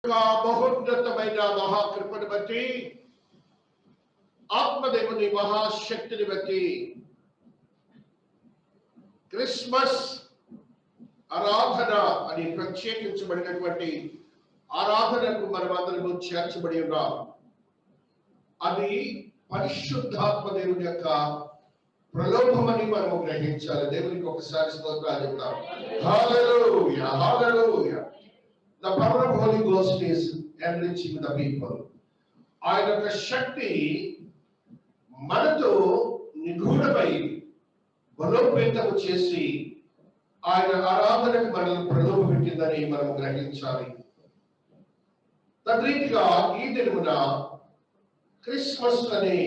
మహోన్నతమైన మహాకృపను బట్టి ఆత్మదేవుని మహాశక్తిని బట్టి క్రిస్మస్ ఆరాధన అని ప్రత్యేకించబడినటువంటి ఆరాధనకు మనమందరము చేర్చబడి ఉన్నాం. అది పరిశుద్ధాత్మ దేవుని యొక్క ప్రలోభమని మనము గ్రహించాలి. దేవునికి ఒకసారి స్తోత్రాలు చెప్తాం. హల్లెలూయా, హల్లెలూయా. The power of Holy Ghost is enriching the people. ఆయన యొక్క శక్తి మనతో నిగూఢమై బలోపేతము చేసి ఆయన ఆరాధనకు మనల్ని ప్రలోభపెట్టిందని మనం గ్రహించాలి. తద్రీతిగా ఈ దినమున క్రిస్మస్ అనే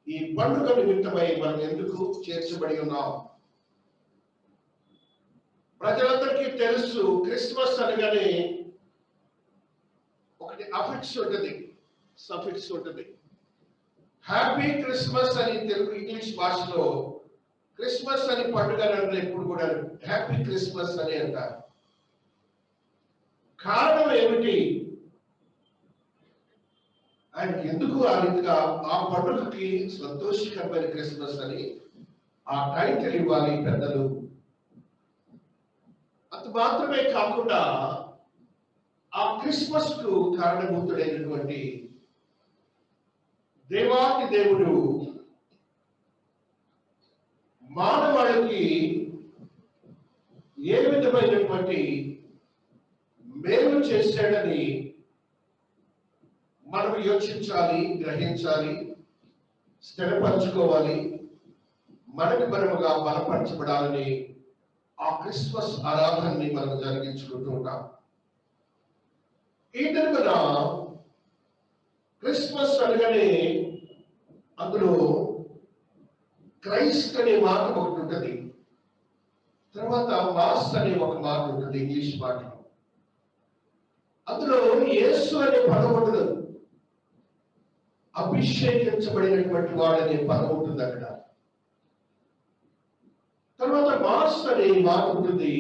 ఈ పండుగ నిమిత్తమై మనం ఎందుకు చేర్చబడి ఉన్నాం? ప్రజలందరికీ తెలుసు, క్రిస్మస్ అనగానే ఒకటి అఫిక్స్ ఉంటుంది, సఫిక్స్ ఉంటుంది. హ్యాపీ క్రిస్మస్ అని తెలుగు ఇంగ్లీష్ భాషలో క్రిస్మస్ అని పండుగ ఎప్పుడు కూడా హ్యాపీ క్రిస్మస్ అని అంటారు. కారణం ఏమిటి? ఆయనకి ఎందుకు ఆ రీతిగా ఆ పండుగకి సంతోషకరమైన క్రిస్మస్ అని ఆ టైటిల్ ఇవ్వాలి పెద్దలు. అది మాత్రమే కాకుండా ఆ క్రిస్మస్ కు కారణభూతుడైనటువంటి దేవాది దేవుడు మానవాళికి ఏ విధమైనటువంటి మేలు చేశాడని మనం యోచించాలి, గ్రహించాలి, స్థిరపరచుకోవాలి. మనకు మనముగా బలపరచబడాలని ఆ క్రిస్మస్ ఆరాధనని మనం జరిగించుకుంటూ ఉంటాం. ఈ దినమున క్రిస్మస్ అనగానే అందులో క్రైస్ట్ అనే మాట ఒకటి ఉంటుంది, తర్వాత మాస్ అనే ఒక మాట ఉంటుంది ఇంగ్లీష్ మాటలో. అందులో యేసు అనే పదం ఉండదు, అభిషేకించబడినటువంటి వాడనే పదం ఉంటుంది అక్కడ. తర్వాత మాస్ అనే మాట ఉంటుంది,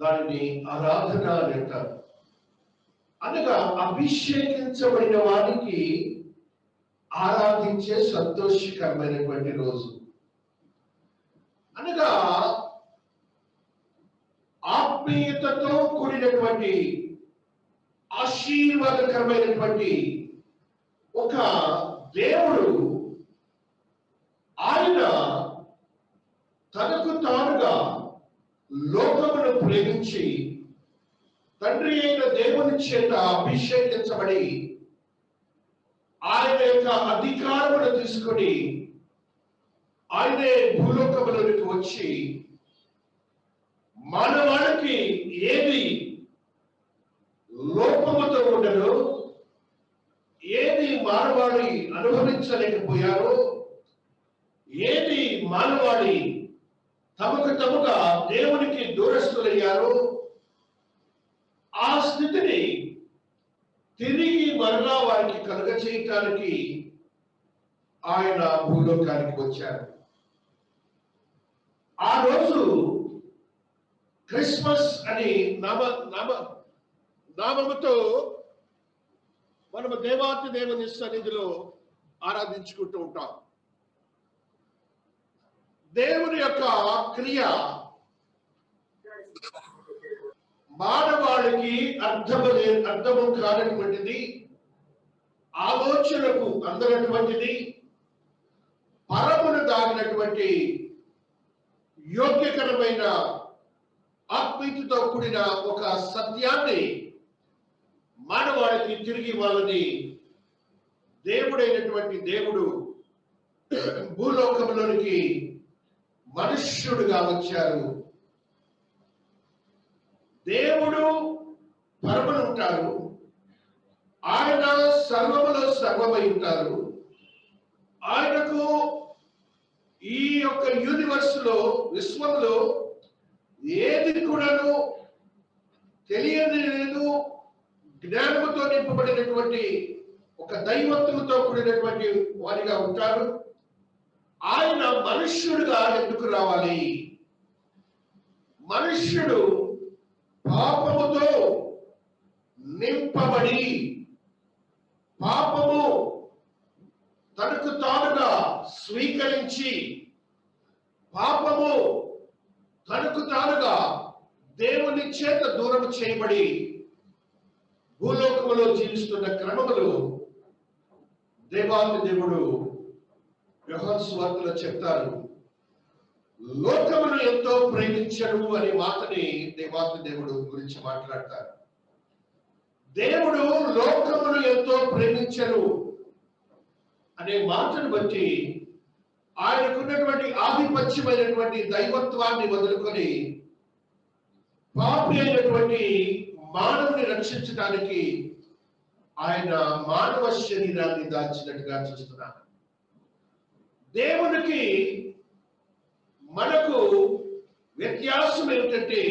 దానిని ఆరాధన అని అంటారు. అనగా అభిషేకించబడిన వారికి ఆరాధించే సంతోషకరమైనటువంటి రోజు. అనగా ఆత్మీయతతో కూడినటువంటి ఆశీర్వాదకరమైనటువంటి ఒక దేవుడు ఆయన తనకు తానుగా లోకమును ప్రేమించి తండ్రి అయిన దేవుని చేత అభిషేకించబడి ఆయన యొక్క అధికారమును తీసుకొని ఆయనే భూలోకములోనికి వచ్చి మానవాళికి ఏది లోపముతో ఉండదో, ఏది మానవాళి అనుభవించలేకపోయారో, ఏది మానవాళి తమకు తముగా దేవునికి దూరస్తులయ్యారో ఆ స్థితిని తిరిగి మరలా వారికి కలుగచేయటానికి ఆయన భూలోకానికి వచ్చారు. ఆ రోజు క్రిస్మస్ అని నామముతో మనము దేవాతి దేవుని సన్నిధిలో ఆరాధించుకుంటూ ఉంటాం. దేవుని యొక్క క్రియ మానవాళికి అర్థము కానటువంటిది, ఆలోచనకు అందనటువంటిది, పరమును దాగినటువంటి యోగ్యకరమైన ఆత్మీయతతో కూడిన ఒక సత్యాన్ని మానవాళికి తిరిగి వాళ్ళని దేవుడైనటువంటి దేవుడు భూలోకంలోనికి మనుష్యుడుగా వచ్చారు. దేవుడు పరమును ఉంటారు, ఆయన సర్వములో సర్వమై ఉంటారు. ఆయనకు ఈ యొక్క యూనివర్స్ లో, విశ్వంలో ఏది కూడాను తెలియని లేదు. జ్ఞానముతో నింపబడినటువంటి ఒక దైవత్వంతో కూడినటువంటి వారిగా ఉంటారు. ఆయన మనుష్యుడుగా ఎందుకు రావాలి? మనుష్యుడు పాపముతో నింపబడి పాపము తనకు తానుగా స్వీకరించి పాపము తనకు తానుగా దేవుని చేత దూరం చేయబడి భూలోకములో జీవిస్తున్న క్రమములు దేవాది దేవుడు యోహాను సువార్తలో చెప్తారు. లోకమును ఎంతో ప్రేమించడు అనే మాటని దేవాది దేవుడు గురించి మాట్లాడతారు. దేవుడు లోకమును ఎంతో ప్రేమించడు అనే మాటను బట్టి ఆయనకున్నటువంటి ఆధిపత్యమైనటువంటి దైవత్వాన్ని వదులుకొని పాపి అయినటువంటి మానవుని రక్షించడానికి ఆయన మానవ శరీరాన్ని దాల్చినట్టుగా చూస్తున్నాను. దేవునికి మనకు వ్యత్యాసం ఏమిటంటే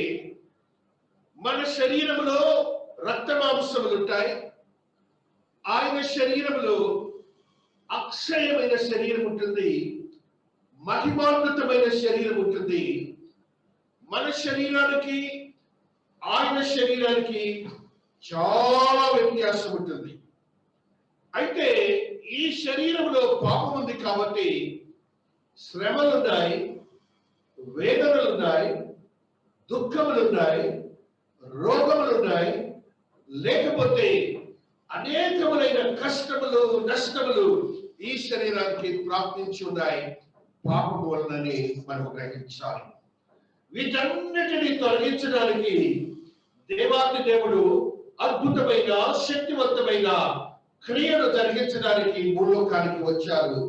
మన శరీరంలో రక్త మాంసములు ఉంటాయి, ఆయన శరీరంలో అక్షయమైన శరీరం ఉంటుంది, మహిమాన్వితమైన శరీరం ఉంటుంది. మన శరీరానికి ఆయన శరీరానికి చాలా వ్యత్యాసం ఉంటుంది. అయితే ఈ శరీరంలో పాపం ఉంది కాబట్టి శ్రమలున్నాయి, వేదనలున్నాయి, దుఃఖములున్నాయి, రోగములున్నాయి, లేకపోతే అనేకములైన కష్టములు నష్టములు ఈ శరీరానికి ప్రాప్తించి ఉన్నాయి పాపము వలనని మనం గ్రహించాలి. వీటన్నిటిని తొలగించడానికి దేవాది దేవుడు అద్భుతమైన శక్తివంతమైన క్రియను జరిగించడానికి భూలోకానికి వచ్చారు.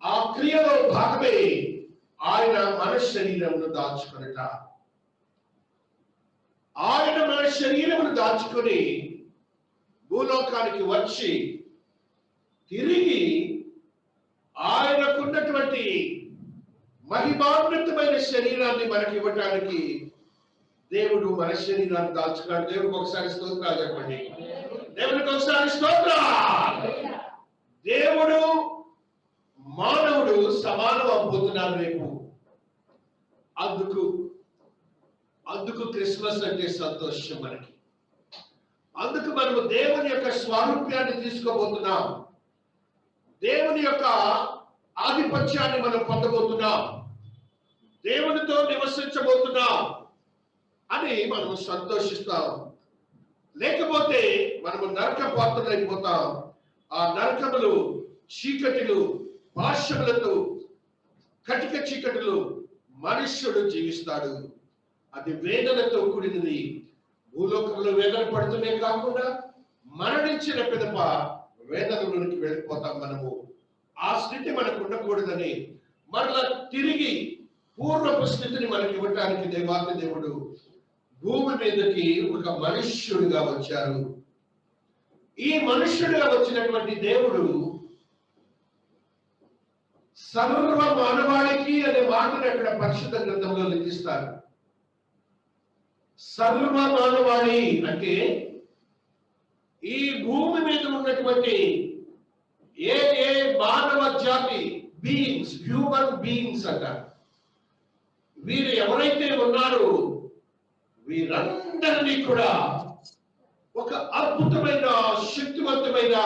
ఆ క్రియలో భాగమే ఆయన మన శరీరమును దాచుకొనుట. ఆయన మన శరీరమును దాచుకొని భూలోకానికి వచ్చి తిరిగి ఆయనకున్నటువంటి మహిమాన్వితమైన శరీరాన్ని మనకి ఇవ్వటానికి దేవుడు మన శరీరాన్ని దాచుకున్నాడు. దేవుడికి ఒకసారి స్తోత్రాలు చెప్పండి. దేవుడికి ఒకసారి స్తోత్రాలు. దేవుడు మానవుడు సమానం అవబోతున్నారు రేపు. అందుకు క్రిస్మస్ అంటే సంతోషం మనకి. అందుకు మనము దేవుని యొక్క స్వారూప్యాన్ని తీసుకోబోతున్నాం, దేవుని యొక్క ఆధిపత్యాన్ని మనం పొందబోతున్నాం, దేవునితో నివసించబోతున్నాం అని మనము సంతోషిస్తాం. లేకపోతే మనము నరక పాత్రలైపోతాం. ఆ నరకములు, చీకటిలు, భాష్యములతో కటిక చీకటిలు మనుష్యుడు జీవిస్తాడు. అది వేదనతో కూడినది. భూలోకంలో వేదన పడుతూనే కాకుండా మరణించిన పిదప వేదనలోనికి వెళ్ళిపోతాం మనము. ఆ స్థితి మనకు ఉండకూడదని మరలా తిరిగి పూర్వపు స్థితిని మనకి ఇవ్వటానికి దేవాది దేవుడు భూమి మీదకి ఒక మనుష్యుడిగా వచ్చారు. ఈ మనుష్యుడిగా వచ్చినటువంటి దేవుడు సర్వ మానవాళికి అనే మాటను అక్కడ పరిశుద్ధ గ్రంథంలో లిఖిస్తారు. సర్వ మానవాళి అంటే ఈ భూమి మీద ఉన్నటువంటి ఏ మానవ జాతి బీయింగ్స్, హ్యూమన్ బీయింగ్స్ అంటారు. వీరు ఎవరైతే ఉన్నారో వీరందరినీ కూడా ఒక అద్భుతమైన శక్తివంతమైన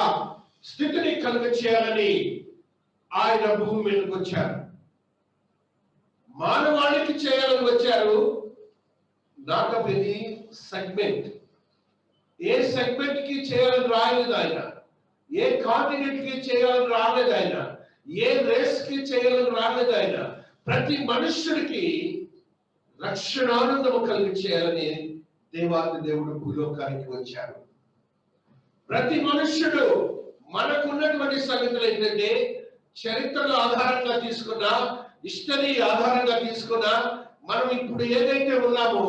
స్థితిని కలుగ చేయాలని ఆయన భూమి మీదకి వచ్చారు. మానవాళికి చేయాలని వచ్చారు. Not of any segment. A segment కి చేయాలని రాలేదు ఆయన. ఏ కాంటినెంట్ కి చేయాలని రాలేదు ఆయన. ఏ రేస్ కి చేయాలని రాలేదు ఆయన. ప్రతి మనుష్యుడికి రక్షణానందము కలిగి చేయాలని దేవాది దేవుడు భూలోకానికి వచ్చారు. ప్రతి మనుష్యుడు మనకున్నటువంటి సంగతులు ఏంటంటే చరిత్రల ఆధారంగా తీసుకున్నా, హిస్టరీ ఆధారంగా తీసుకున్నా, మనం ఇప్పుడు ఏదైతే ఉన్నామో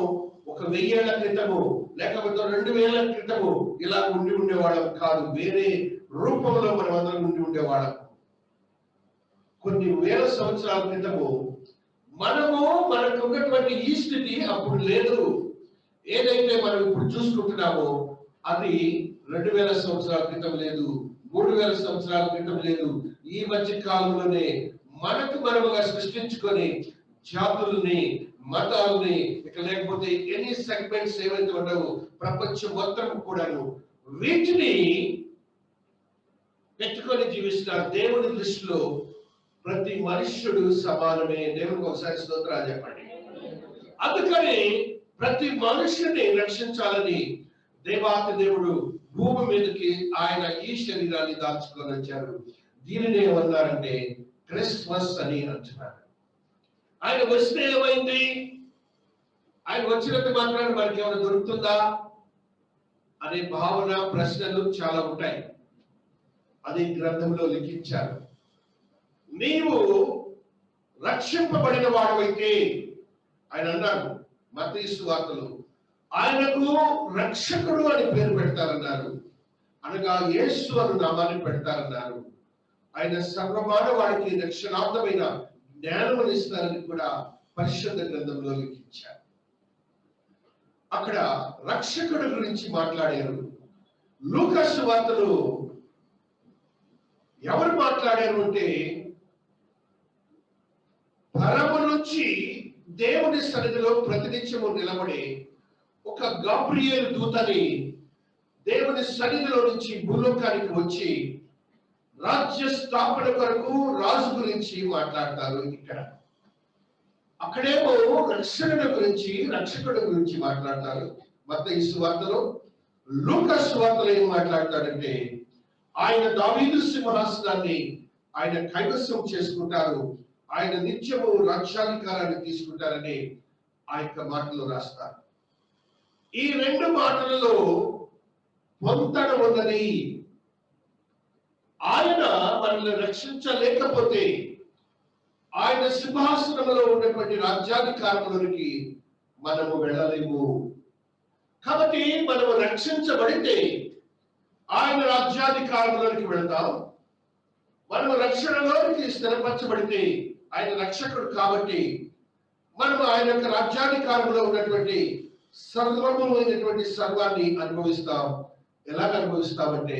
1000 ఏళ్ల క్రితము లేకపోతే 2000 క్రితము ఇలా ఉండేవాళ్ళం కాదు. వేరే రూపంలో మనం అందరం ఉండేవాళ్ళం. కొన్ని వేల సంవత్సరాల క్రితము మనకు ఉన్నటువంటి ఈ స్థితి అప్పుడు లేదు. ఏదైతే మనం ఇప్పుడు చూసుకుంటున్నామో అది 2000 సంవత్సరాల క్రితం లేదు, 3000 సంవత్సరాల క్రితం లేదు. ఈ మధ్య కాలంలోనే మనకు మనముగా సృష్టించుకొని జాతుల్ని, మతాల్ని, ఇక లేకపోతే ఎన్ని సెగ్మెంట్స్ ఏవైతే ఉండవు ప్రపంచం మొత్తం కూడాను వీటిని పెట్టుకొని జీవిస్తున్నారు. దేవుని దృష్టిలో ప్రతి మనుష్యుడు సమానమే. దేవునికి ఒకసారి స్తోత్రాలు చెప్పండి. అందుకని ప్రతి మనుష్యుని రక్షించాలని దేవాతి దేవుడు భూమి మీదకి ఆయన ఈ శరీరాన్ని దాల్చుకొని వచ్చారు. దీనిని ఏమన్నారంటే క్రిస్మస్ అని అంటున్నారు. ఆయన వస్తే ఏమైంది? ఆయన వచ్చినంత మాత్రాన్ని మనకి ఏమైనా దొరుకుతుందా అనే భావన, ప్రశ్నలు చాలా ఉంటాయి. అది గ్రంథంలో లిఖించారు. నీవు రక్షింపబడిన వాడవైతే ఆయన అన్నారు మత్తయి సువార్తలో, ఆయనకు రక్షకుడు అని పేరు పెడతారన్నారు. అనగా యేసు అను నామాన్ని పెడతారన్నారు. ఆయన సర్వమానవాడికి రక్షణార్థమైన జ్ఞానం ఇస్తారని కూడా పరిశుద్ధ గ్రంథంలో లిఖించారు. అక్కడ రక్షకుడు గురించి మాట్లాడారు. లూకా సువార్తలో ఎవరు మాట్లాడారు అంటే, పరము నుంచి దేవుని సన్నిధిలో ప్రతినిత్యము నిలబడి ఒక గాబ్రియేలు దూతని దేవుని సన్నిధిలో నుంచి భూలోకానికి వచ్చి రాజ్య స్థాపన కొరకు రాజు గురించి మాట్లాడతారు. ఇక్కడ అక్కడేమో రక్షణ గురించి, రక్షకుడు గురించి మాట్లాడతారు మత్తయి సువార్తలో. లూకా సువార్తలో ఏం మాట్లాడతాడంటే, ఆయన దావీదు సింహాసనాన్ని ఆయన కైవసం చేసుకుంటారు, ఆయన నిత్యము రాజ్యాధికారాన్ని తీసుకుంటారని ఆ యొక్క మాటలో రాస్తారు. ఈ రెండు మాటలలో పొంతన ఉన్నది. ఆయన మనల్ని రక్షించలేకపోతే ఆయన సింహాసనంలో ఉన్నటువంటి రాజ్యాధికారంలోనికి మనము వెళ్ళలేము. కాబట్టి మనము రక్షించబడితే ఆయన రాజ్యాధికారంలోనికి వెళ్తాం. మనము రక్షణలోనికి స్థిరపరచబడితే ఆయన రక్షకుడు కాబట్టి మనము ఆయన యొక్క రాజ్యాధికారంలో ఉన్నటువంటి సర్వమైనటువంటి సర్వాన్ని అనుభవిస్తాం. ఎలాగ అనుభవిస్తామంటే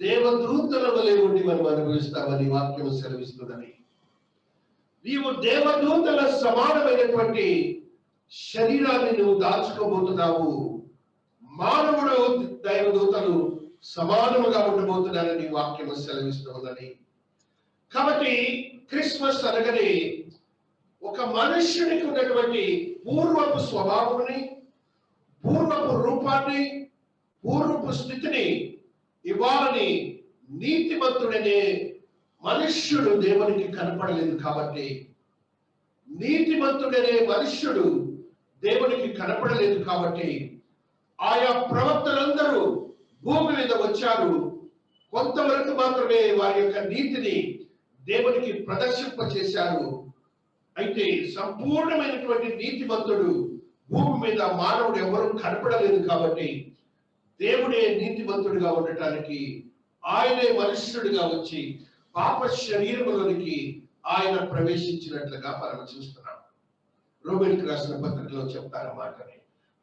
దేవదూతల వలె ఉండి మనం అనుభవిస్తామని వాక్యం సెలవిస్తుందని. నీవు దేవదూతల సమానమైనటువంటి శరీరాన్ని నువ్వు దాచుకోబోతున్నావు. మానవుడు దైవదూతలు సమానముగా ఉండబోతున్నారని వాక్యం సెలవిస్తున్నదని. కాబట్టి క్రిస్మస్ అనగానే ఒక మనుష్యునికి ఉన్నటువంటి పూర్వపు స్వభావాన్ని, పూర్వపు రూపాన్ని, పూర్వపు స్థితిని ఇవ్వాలని నీతిమంతుడనే మనుష్యుడు దేవునికి కనపడలేదు. కాబట్టి నీతిమంతుడనే మనుష్యుడు దేవునికి కనపడలేదు కాబట్టి ఆయా ప్రవక్తలందరూ భూమి మీద వచ్చారు. కొంతవరకు మాత్రమే వారి యొక్క నీతిని దేవునికి ప్రదర్శింపచేశారు. అయితే సంపూర్ణమైనటువంటి నీతిమంతుడు భూమి మీద మానవుడు ఎవరు కనపడలేదు కాబట్టి దేవుడే నీతిమంతుడిగా ఉండటానికి ఆయనే మనుష్యుడిగా వచ్చి పాప శరీరములోనికి ఆయన ప్రవేశించినట్లుగా మనం చూస్తున్నాం. రోమీయులకు రాసిన పత్రికలో చెప్తారన్నమాటని.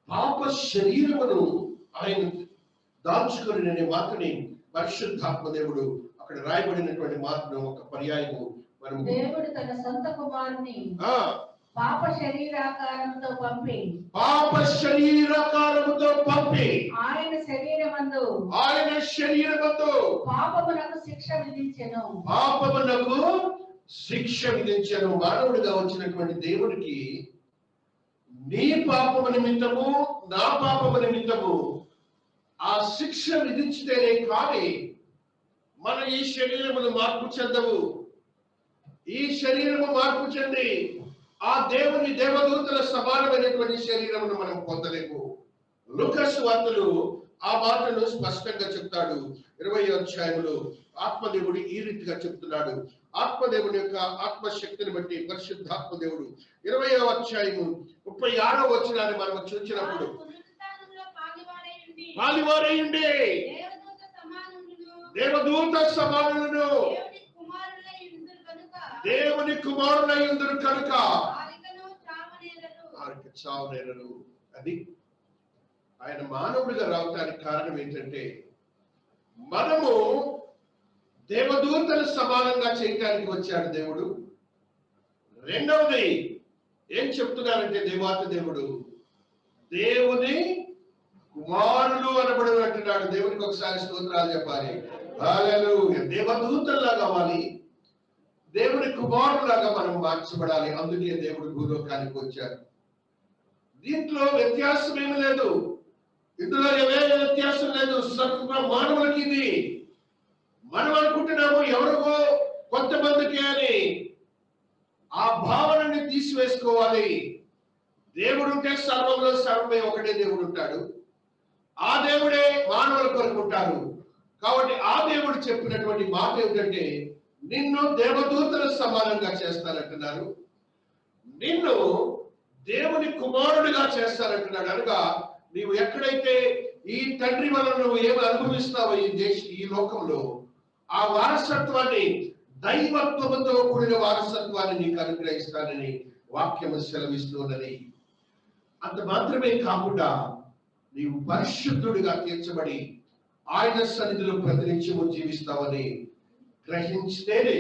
పాప శరీరమును ఆయన దాల్చుకొని అనే మాటని పరిశుద్ధాత్మ దేవుడు అక్కడ రాయబడినటువంటి మాటను ఒక పర్యాయము మనం దేవుడు తన సొంత కుమారుని పాప శరీరాకారముతో పంపి ఆయన శరీరమందు పాపమునకు శిక్ష విధించెను. మానవుడిగా వచ్చినటువంటి దేవుడికి నీ పాపము నిమిత్తము, నా పాపము నిమిత్తము ఆ శిక్ష విధించితేనే కానీ మన ఈ శరీరమును మార్పు చెందవు. ఈ శరీరము మార్పు చెంది ఆ దేవుని దేవదూతల సమానమైనటువంటి శరీరమును మనం పొందలేము. లూకా సువార్తలో ఆ మాటను స్పష్టంగా చెప్తాడు. 20వ అధ్యాయంలో ఆత్మదేవుడు ఈ రీతిగా చెప్తున్నాడు. ఆత్మదేవుని యొక్క ఆత్మశక్తిని బట్టి పరిశుద్ధాత్మ దేవుడు 20వ అధ్యాయము 36వ వచనాన్ని మనం చూసినప్పుడు పాలివారయుండి దేవదూత సమానులను దేవుని కుమారులైయుందురు కనుక వారికి చావనేరరు. అది ఆయన మానవుడిగా రావడానికి కారణం ఏంటంటే మనము దేవదూతలు సమానంగా చేయటానికి వచ్చాడు దేవుడు. రెండవది ఏం చెప్తున్నారంటే దేవాతి దేవుడు దేవుని కుమారులు అనబడి అంటున్నాడు. దేవునికి ఒకసారి స్తోత్రాలు చెప్పాలి. హల్లెలూయా. దేవదూతల్లా కావాలి, దేవుని కుమారులాగా మనం మార్చబడాలి. అందుకే దేవుడు భూలోకానికి వచ్చారు. దీంట్లో వ్యత్యాసం ఏమి లేదు, ఇందులో ఏమే వ్యత్యాసం లేదు. సర్వ మానవులకి ఇది. మనం అనుకుంటున్నాము ఎవరికో కొంతమందికి అని. ఆ భావనని తీసివేసుకోవాలి. దేవుడు ఉంటే సర్వంలో సర్వమే ఒకటే దేవుడు ఉంటాడు. ఆ దేవుడే మానవుల కొరకు ఉంటారు. కాబట్టి ఆ దేవుడు చెప్పినటువంటి మాట ఏమిటంటే నిన్ను దేవదూతల సమానంగా చేస్తానంటున్నారు, నిన్ను దేవుని కుమారుడిగా చేస్తానంటున్నాడు. అనగా నీవు ఎక్కడైతే ఈ తండ్రి వలన నువ్వు ఏమి అనుభవిస్తావో ఈ లోకంలో, ఆ వారసత్వాన్ని, దైవత్వముతో కూడిన వారసత్వాన్ని నీకు అనుగ్రహిస్తానని వాక్యము సెలవిస్తున్నది. అంత మాత్రమే కాకుండా నీవు పరిశుద్ధుడిగా తీర్చబడి ఆయన సన్నిధిలో ప్రతినిత్యము జీవిస్తావని గ్రహించితేనే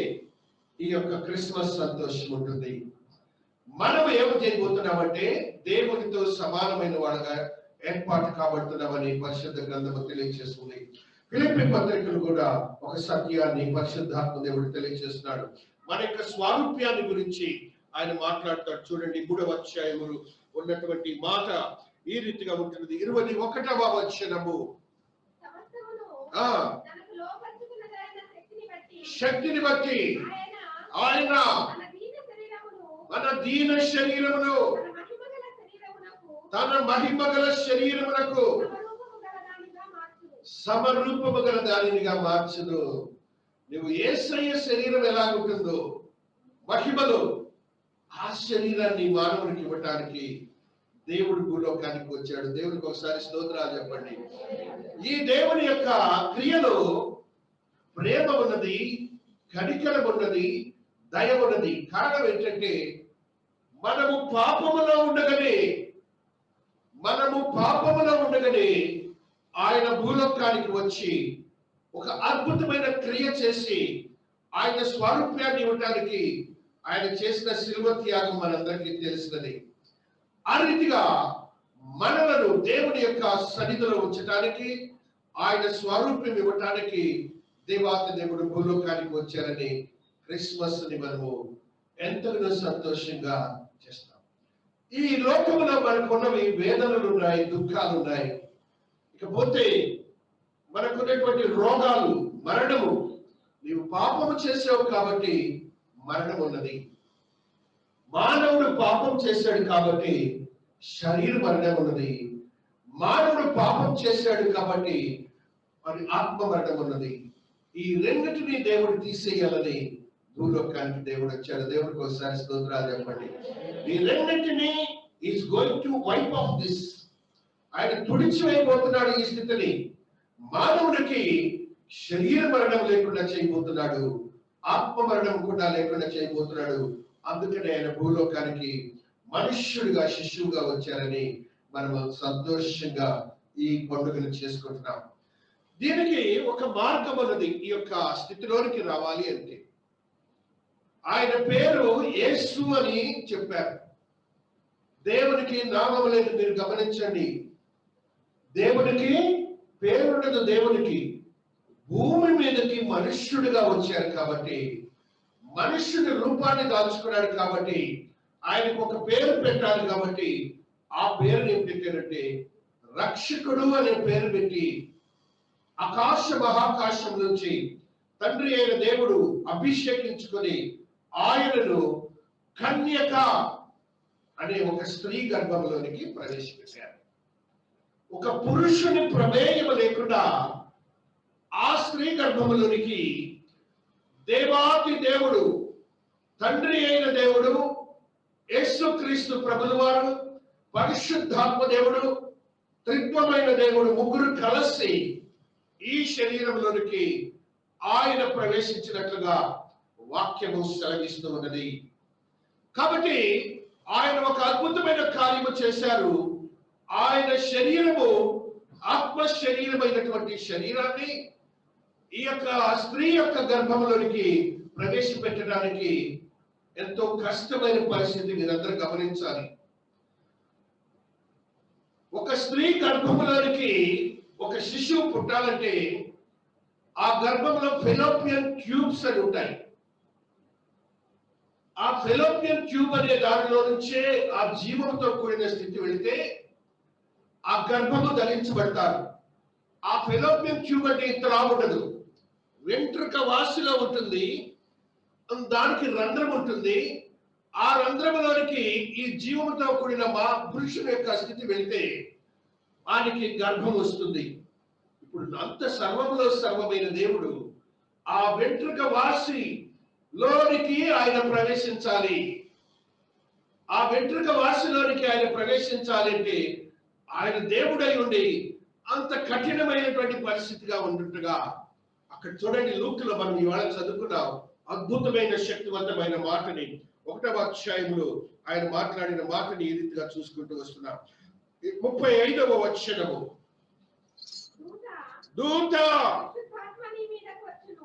ఈ యొక్క క్రిస్మస్ సంతోషం ఉంటుంది. మనం ఏమి చేయబోతున్నామంటే దేవునితో సమానమైన వాళ్ళగా ఏర్పాటు కాబడుతున్నామని పరిశుద్ధ గ్రంథము తెలియజేస్తుంది. ఫిలిప్పీ పత్రికలు కూడా ఒక సత్యాన్ని పరిశుద్ధాత్మ దేవుడు తెలియజేస్తున్నాడు. మన యొక్క స్వారూప్యాన్ని గురించి ఆయన మాట్లాడతాడు. చూడండి, 3వ అధ్యాయములు ఉన్నటువంటి మాట ఈ రీతిగా ఉంటుంది. 21వ వచనము, శక్తిని బట్టి ఆయన మన దీన శరీరమును తన మహిమగల శరీరమునకు సమరూపము గల దానినిగా మార్చును. నువ్వు యేసయ్య శరీరం ఎలా ఉంటుందో మహిమలో, ఆ శరీరాన్ని మానవునికి ఇవ్వటానికి దేవుడు భూలోకానికి వచ్చాడు. దేవునికి ఒకసారి స్తోత్రాలు చెప్పండి. ఈ దేవుని యొక్క క్రియలో ప్రేమ ఉన్నది, కనికరం ఉన్నది, దయ ఉన్నది. కారణం ఏంటంటే మనము పాపములో ఉండగానే ఆయన భూలోకానికి వచ్చి ఒక అద్భుతమైన క్రియ చేసి ఆయన స్వారూప్యాన్ని ఇవ్వటానికి ఆయన చేసిన శిలువ త్యాగం మనందరికీ తెలిసినది. ఆ రీతిగా మనలను దేవుని యొక్క సన్నిధిలో ఉంచడానికి, ఆయన స్వరూపం ఇవ్వటానికి దేవాతి దేవుడు భూలోకానికి వచ్చారని క్రిస్మస్ ని మనము ఎంతగానో సంతోషంగా చేస్తాం. ఈ లోకంలో మనకున్నవి వేదనలు ఉన్నాయి, దుఃఖాలు ఉన్నాయి. ఇకపోతే మనకున్నటువంటి రోగాలు, మరణము. నీవు పాపము చేసావు కాబట్టి మరణం ఉన్నది. మానవుడు పాపం చేశాడు కాబట్టి శరీర మరణం ఉన్నది. మానవుడు పాపం చేశాడు కాబట్టి మరి ఆత్మ మరణం ఉన్నది. ఈ రెండింటినీ దేవుడు తీసేయాలని భూలోకానికి దేవుడు వచ్చాడు. దేవుడికి ఒకసారి స్తోత్రాలు చెప్పండి. ఈ రెండింటినీ is going to wipe off this. ఆయన తుడిచివేయబోతున్నాడు ఈ స్థితిని. మానవుడికి శరీర మరణం లేకుండా చేయబోతున్నాడు, ఆత్మ మరణం కూడా లేకుండా చేయబోతున్నాడు. అందుకనే ఆయన భూలోకానికి మనుష్యుడిగా, శిశువుగా వచ్చారని మనము సంతోషంగా ఈ పండుగను చేసుకుంటున్నాం. దీనికి ఒక మార్గం అన్నది. ఈ యొక్క స్థితిలోనికి రావాలి అంటే ఆయన పేరు యేసు అని చెప్పారు. దేవునికి నామం లేదు. మీరు గమనించండి, దేవునికి పేరుండదు. దేవునికి భూమి మీదకి మనుష్యుడిగా వచ్చారు కాబట్టి, మనుష్యుడి రూపాన్ని దాల్చుకున్నాడు కాబట్టి ఆయనకు ఒక పేరు పెట్టాలి. కాబట్టి ఆ పేరుని ఏం పెట్టారంటే రక్షకుడు అనే పేరు పెట్టి ఆకాశ మహాకాశం నుంచి తండ్రి అయిన దేవుడు అభిషేకించుకొని ఆయనను కన్యక అనే ఒక స్త్రీ గర్భంలోనికి ప్రవేశపెట్టారు. ఒక పురుషుని ప్రమేయం లేకుండా ఆ స్త్రీ గర్భంలోనికి దేవాతి దేవుడు, తండ్రి అయిన దేవుడు, యేసుక్రీస్తు ప్రభుల వారు, పరిశుద్ధాత్మ దేవుడు, త్రిత్వమైన దేవుడు ముగ్గురు కలిసి ఈ శరీరంలోనికి ఆయన ప్రవేశించినట్లుగా వాక్యము సెలవిస్తూ ఉన్నది. కాబట్టి ఆయన ఒక అద్భుతమైన కార్యము చేశారు. ఆయన శరీరము ఆత్మ శరీరమైనటువంటి శరీరాన్ని ఈ యొక్క స్త్రీ యొక్క గర్భంలోనికి ప్రవేశపెట్టడానికి ఎంతో కష్టమైన పరిస్థితి మీరందరూ గమనించాలి. ఒక స్త్రీ గర్భంలోనికి ఒక శిశువు పుట్టాలంటే ఆ గర్భంలో ఫెలోపియన్ ట్యూబ్స్ అని ఉంటాయి. ఆ ఫెలోపియన్ ట్యూబ్ అనే దానిలో నుంచే ఆ జీవంతో కూడిన స్థితి వెళితే ఆ గర్భము ధరించబడతారు. ఆ ఫెలోపియన్ ట్యూబ్ అంటే ఇంత ఉండదు, వెంట్రుక వాసిలో ఉంటుంది, దానికి రంధ్రం ఉంటుంది. ఆ రంధ్రంలోనికి ఈ జీవంతో కూడిన మా పురుషుని యొక్క స్థితి వెళితే వానికి గర్భం వస్తుంది. ఇప్పుడు అంత సర్వంలో సర్వమైన దేవుడు ఆ వెంట్రుక వాసి లోనికి ఆయన ప్రవేశించాలి. ఆ వెంట్రుక వాసిలోనికి ఆయన ప్రవేశించాలి అంటే ఆయన దేవుడై ఉండి అంత కఠినమైనటువంటి పరిస్థితిగా ఉన్నట్టుగా అక్కడ చూడండి. లూకులో మనం ఇవాళ చదువుకున్నాం అద్భుతమైన శక్తివంతమైన మాటని 1వ అధ్యాయంలో ఆయన మాట్లాడిన మాటని ఈ రీతిగా చూసుకుంటూ వస్తున్నాం. 35వ వచనము, దూత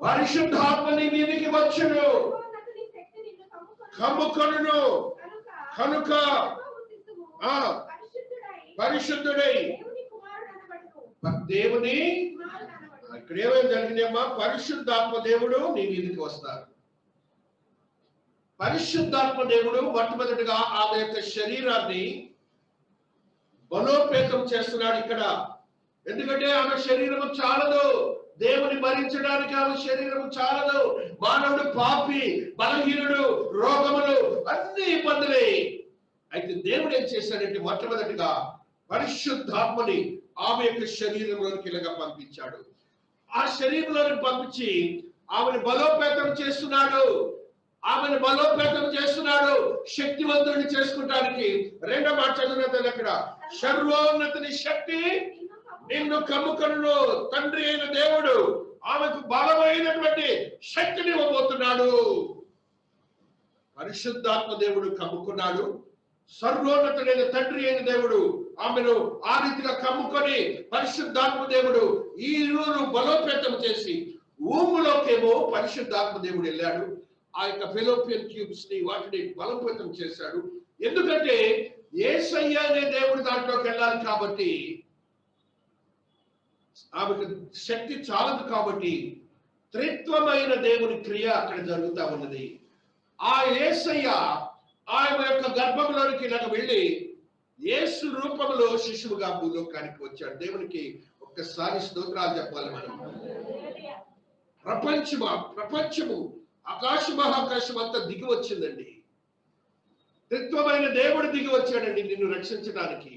పరిశుద్ధాత్మ నీ మీదికి వచ్చును, కమ్ముకొనును కనుక పరిశుద్ధుడై దేవుని. ఇక్కడ ఏమేమి జరిగిందమ్మా? పరిశుద్ధాత్మ దేవుడు నీ మీదకి వస్తారు. పరిశుద్ధాత్మ దేవుడు మొట్టమొదటిగా ఆమె యొక్క శరీరాన్ని బలోపేతం చేస్తున్నాడు ఇక్కడ. ఎందుకంటే ఆమె శరీరము చాలదు, దేవుని భరించడానికి ఆమె శరీరము చాలదు. మానవుడు పాపి, బలహీనుడు, రోగములు, అన్ని ఇబ్బందులే. అయితే దేవుడు ఏం చేశాడంటే మొట్టమొదటిగా పరిశుద్ధాత్మని ఆమె యొక్క శరీరంలోనికి ఇలాగా పంపించాడు. ఆ శరీరంలోకి పంపించి ఆమెను బలోపేతం చేస్తున్నాడు. ఆమెను బలోపేతం చేస్తున్నాడు శక్తివంతుడిని చేసుకుంటానికి. 2వ మాట చదివిన అక్కడ, సర్వోన్నతిని శక్తి నిన్ను కమ్ముకొనును. తండ్రి అయిన దేవుడు ఆమెకు బలమైనటువంటి శక్తిని ఇవ్వబోతున్నాడు. పరిశుద్ధాత్మ దేవుడు కమ్ముకున్నాడు. సర్వోన్నతుడైన తండ్రి అయిన దేవుడు ఆమెను ఆ రీతిగా కమ్ముకొని పరిశుద్ధాత్మ దేవుడు ఈ రోజు బలోపేతం చేసి ఊములోకేమో పరిశుద్ధాత్మ దేవుడు వెళ్ళాడు. ఆ యొక్క ఫెలోపియన్ ట్యూబ్స్ ని వాటిని బలోపేతం చేశాడు. ఎందుకంటే యేసయ్య అనే దేవుడు దాంట్లోకి వెళ్ళాలి కాబట్టి, ఆమెకు శక్తి చాలదు కాబట్టి త్రిత్వమైన దేవుని క్రియ అక్కడ జరుగుతా ఉన్నది. ఆ యేసయ్య ఆయన యొక్క గర్భంలోనికి ఇలాగ వెళ్ళి యేసు రూపంలో శిశువుగా భూలోకానికి వచ్చాడు. దేవునికి ఒక్కసారి స్తోత్రాలు చెప్పాలి మనం. ప్రపంచము ఆకాశ మహాకాశం అంతా దిగి వచ్చిందండి. త్రిత్వమైన దేవుడు దిగి వచ్చాడండి నిన్ను రక్షించడానికి.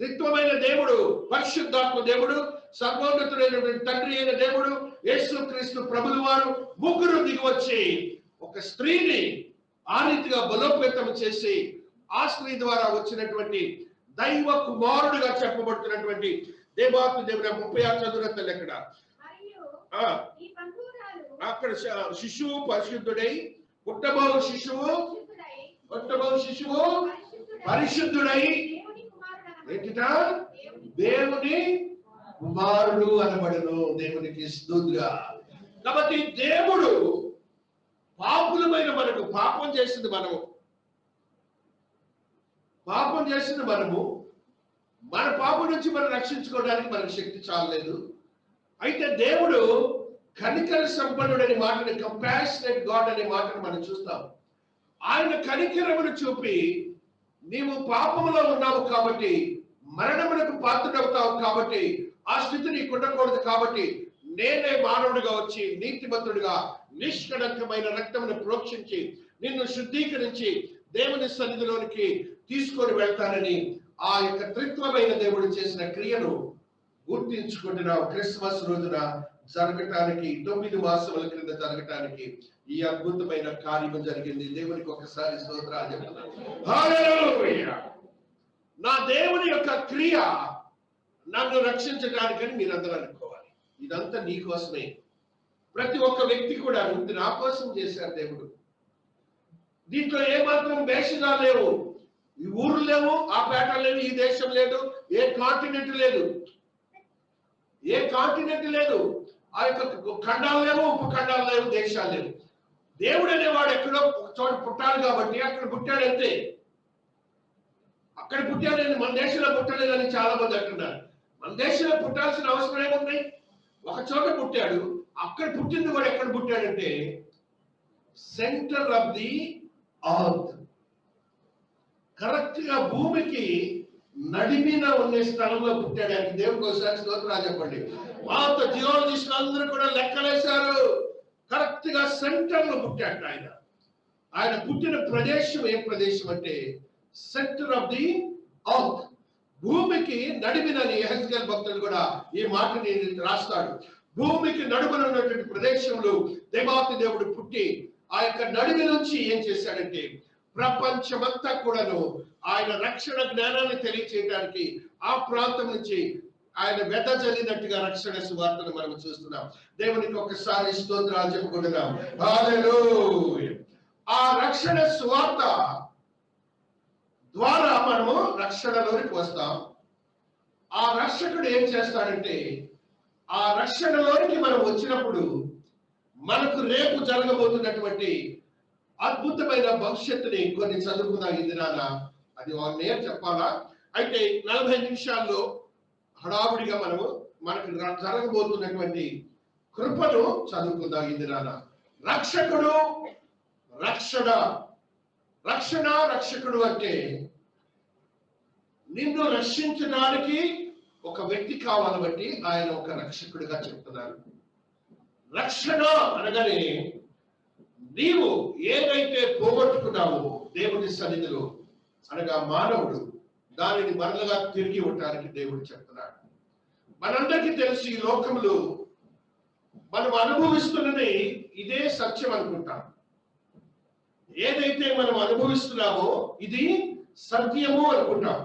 త్రిత్వమైన దేవుడు, పరిశుద్ధాత్మ దేవుడు, సర్వోన్నతుడైనటువంటి తండ్రి అయిన దేవుడు, యేసుక్రీస్తు ప్రభులు వారు ముగ్గురు దిగి వచ్చి ఒక స్త్రీని ఆ రీతిగా బలోపేతం చేసి ఆ స్త్రీ ద్వారా వచ్చినటువంటి దైవ కుమారుడుగా చెప్పబడుతున్నటువంటి దేవాతి దేవుడు 36 చదువురతలు ఎక్కడ అక్కడ శిశువు పరిశుద్ధుడై పుట్టబో శిశువు పరిశుద్ధుడై ఏంటిటా దేవుని కుమారుడు అనబడను. దేవునికి స్తుతిగా. కాబట్టి దేవుడు పాపులమైన మనకు పాపం చేసింది మనము మన పాపం నుంచి మనం రక్షించుకోవడానికి మనకు శక్తి చాలలేదు. అయితే దేవుడు కనికర సంపన్నుడని మాటని, కంపాషనేట్ గాడ్ అనే మాటను మనం చూస్తాం. ఆయన కనికరమును చూపి నీవు పాపములో ఉన్నావు కాబట్టి, మరణమునకు పాత్రుడవుతావు కాబట్టి, ఆ స్థితి నీకు ఉండకూడదు కాబట్టి నేనే మానవుడిగా వచ్చి నీతిమంతుడిగా నిష్కళంకమైన రక్తమును ప్రోక్షించి నిన్ను శుద్ధీకరించి దేవుని సన్నిధిలోనికి తీసుకొని వెళ్తానని ఆ యొక్క త్రిత్వమైన దేవుడు చేసిన క్రియను గుర్తించుకుంటున్నావు. క్రిస్మస్ రోజున జరగటానికి 9 మాసముల క్రింద జరగటానికి ఈ అద్భుతమైన కార్యము జరిగింది. దేవునికి ఒకసారి స్తోత్రాలు చెప్తున్నాను. హల్లెలూయా. నా దేవుని యొక్క క్రియ నన్ను రక్షించడానికని మీరందరూ అనుకోవాలి. ఇదంతా నీ కోసమే. ప్రతి ఒక్క వ్యక్తి కూడా ఇది నా కోసం చేశారు దేవుడు. దీంట్లో ఏమాత్రం వేషాలు లేవు. ఈ ఊరు లేవు, ఆ పేట లేవు, ఈ దేశం లేదు, ఏ కాంటినెంట్ లేదు, ఆ యొక్క ఖండాలు లేవు, ఉపఖండాలు లేవు, దేశాలు లేవు. దేవుడు అనేవాడు ఎక్కడో ఒక చోట పుట్టాలి కాబట్టి అక్కడ పుట్టాడు అంతే. అక్కడ పుట్టాడని మన దేశంలో పుట్టలేదని చాలా మంది అంటున్నారు. మన దేశంలో పుట్టాల్సిన అవసరం ఏముంది? ఒక చోట పుట్టాడు. అక్కడ పుట్టింది కూడా ఎక్కడ పుట్టాడంటే centre of the earth, correct గా భూమికి నడిమిన ఉన్న స్థలంలో పుట్టాడు. ఆయన దేవుడికి ఒకసారి స్తోత్రాలు చెప్పండి. మాతో జియోలజిస్టులు అందరూ కూడా లెక్కలేశారు. కరెక్ట్ గా సెంటర్ లో పుట్టాడు ఆయన. ఆయన పుట్టిన ప్రదేశం ఏ ప్రదేశం అంటే సెంటర్ ఆఫ్ ది అర్త్, భూమికి నడిమినని యెహెజ్కేలు భక్తుడు కూడా ఈ మాటని రాస్తాడు. భూమికి నడుమన ఉన్నటువంటి ప్రదేశంలో దేవాతి దేవుడు పుట్టి ఆ యొక్క నడిమి నుంచి ఏం చేశాడంటే ప్రపంచమంతా కూడాను ఆయన రక్షణ జ్ఞానాన్ని తెలియచేయడానికి ఆ ప్రాంతం నుంచి ఆయన వెదజల్లినట్టుగా రక్షణ సువార్తను మనం చూస్తున్నాం. దేవునికి ఒకసారి స్తోత్రాలు చెప్పుకుంటున్నాం. హల్లెలూయా. ఆ రక్షణ సువార్త ద్వారా మనము రక్షణలోనికి వస్తాం. ఆ రక్షకుడు ఏం చేస్తాడంటే ఆ రక్షణలోనికి మనం వచ్చినప్పుడు మనకు రేపు జరగబోతున్నటువంటి అద్భుతమైన భవిష్యత్తుని కొన్ని చదువుకుందాం ఈ దినాన. అది నేను చెప్పాలా? అయితే 40 నిమిషాల్లో హడావుడిగా మనకు జరగబోతున్నటువంటి కృపను చదువుకుందాం ఈ దినాన. రక్షకుడు, రక్షణ. రక్షకుడు అంటే నిన్ను రక్షించడానికి ఒక వ్యక్తి కావాలి బట్టి ఆయన ఒక రక్షకుడిగా చెప్తున్నారు. రక్షణ అనగానే నీవు ఏదైతే పోగొట్టుకున్నావో దేవుడి సన్నిధిలో అనగా మానవుడు దానిని మరలగా తిరిగి ఉండడానికి దేవుడు చెప్తున్నాడు. మనందరికీ తెలుసు ఈ లోకంలో మనం అనుభవిస్తున్నది ఇదే సత్యం అనుకుంటాం. ఏదైతే మనం అనుభవిస్తున్నామో ఇది సత్యము అనుకుంటాం.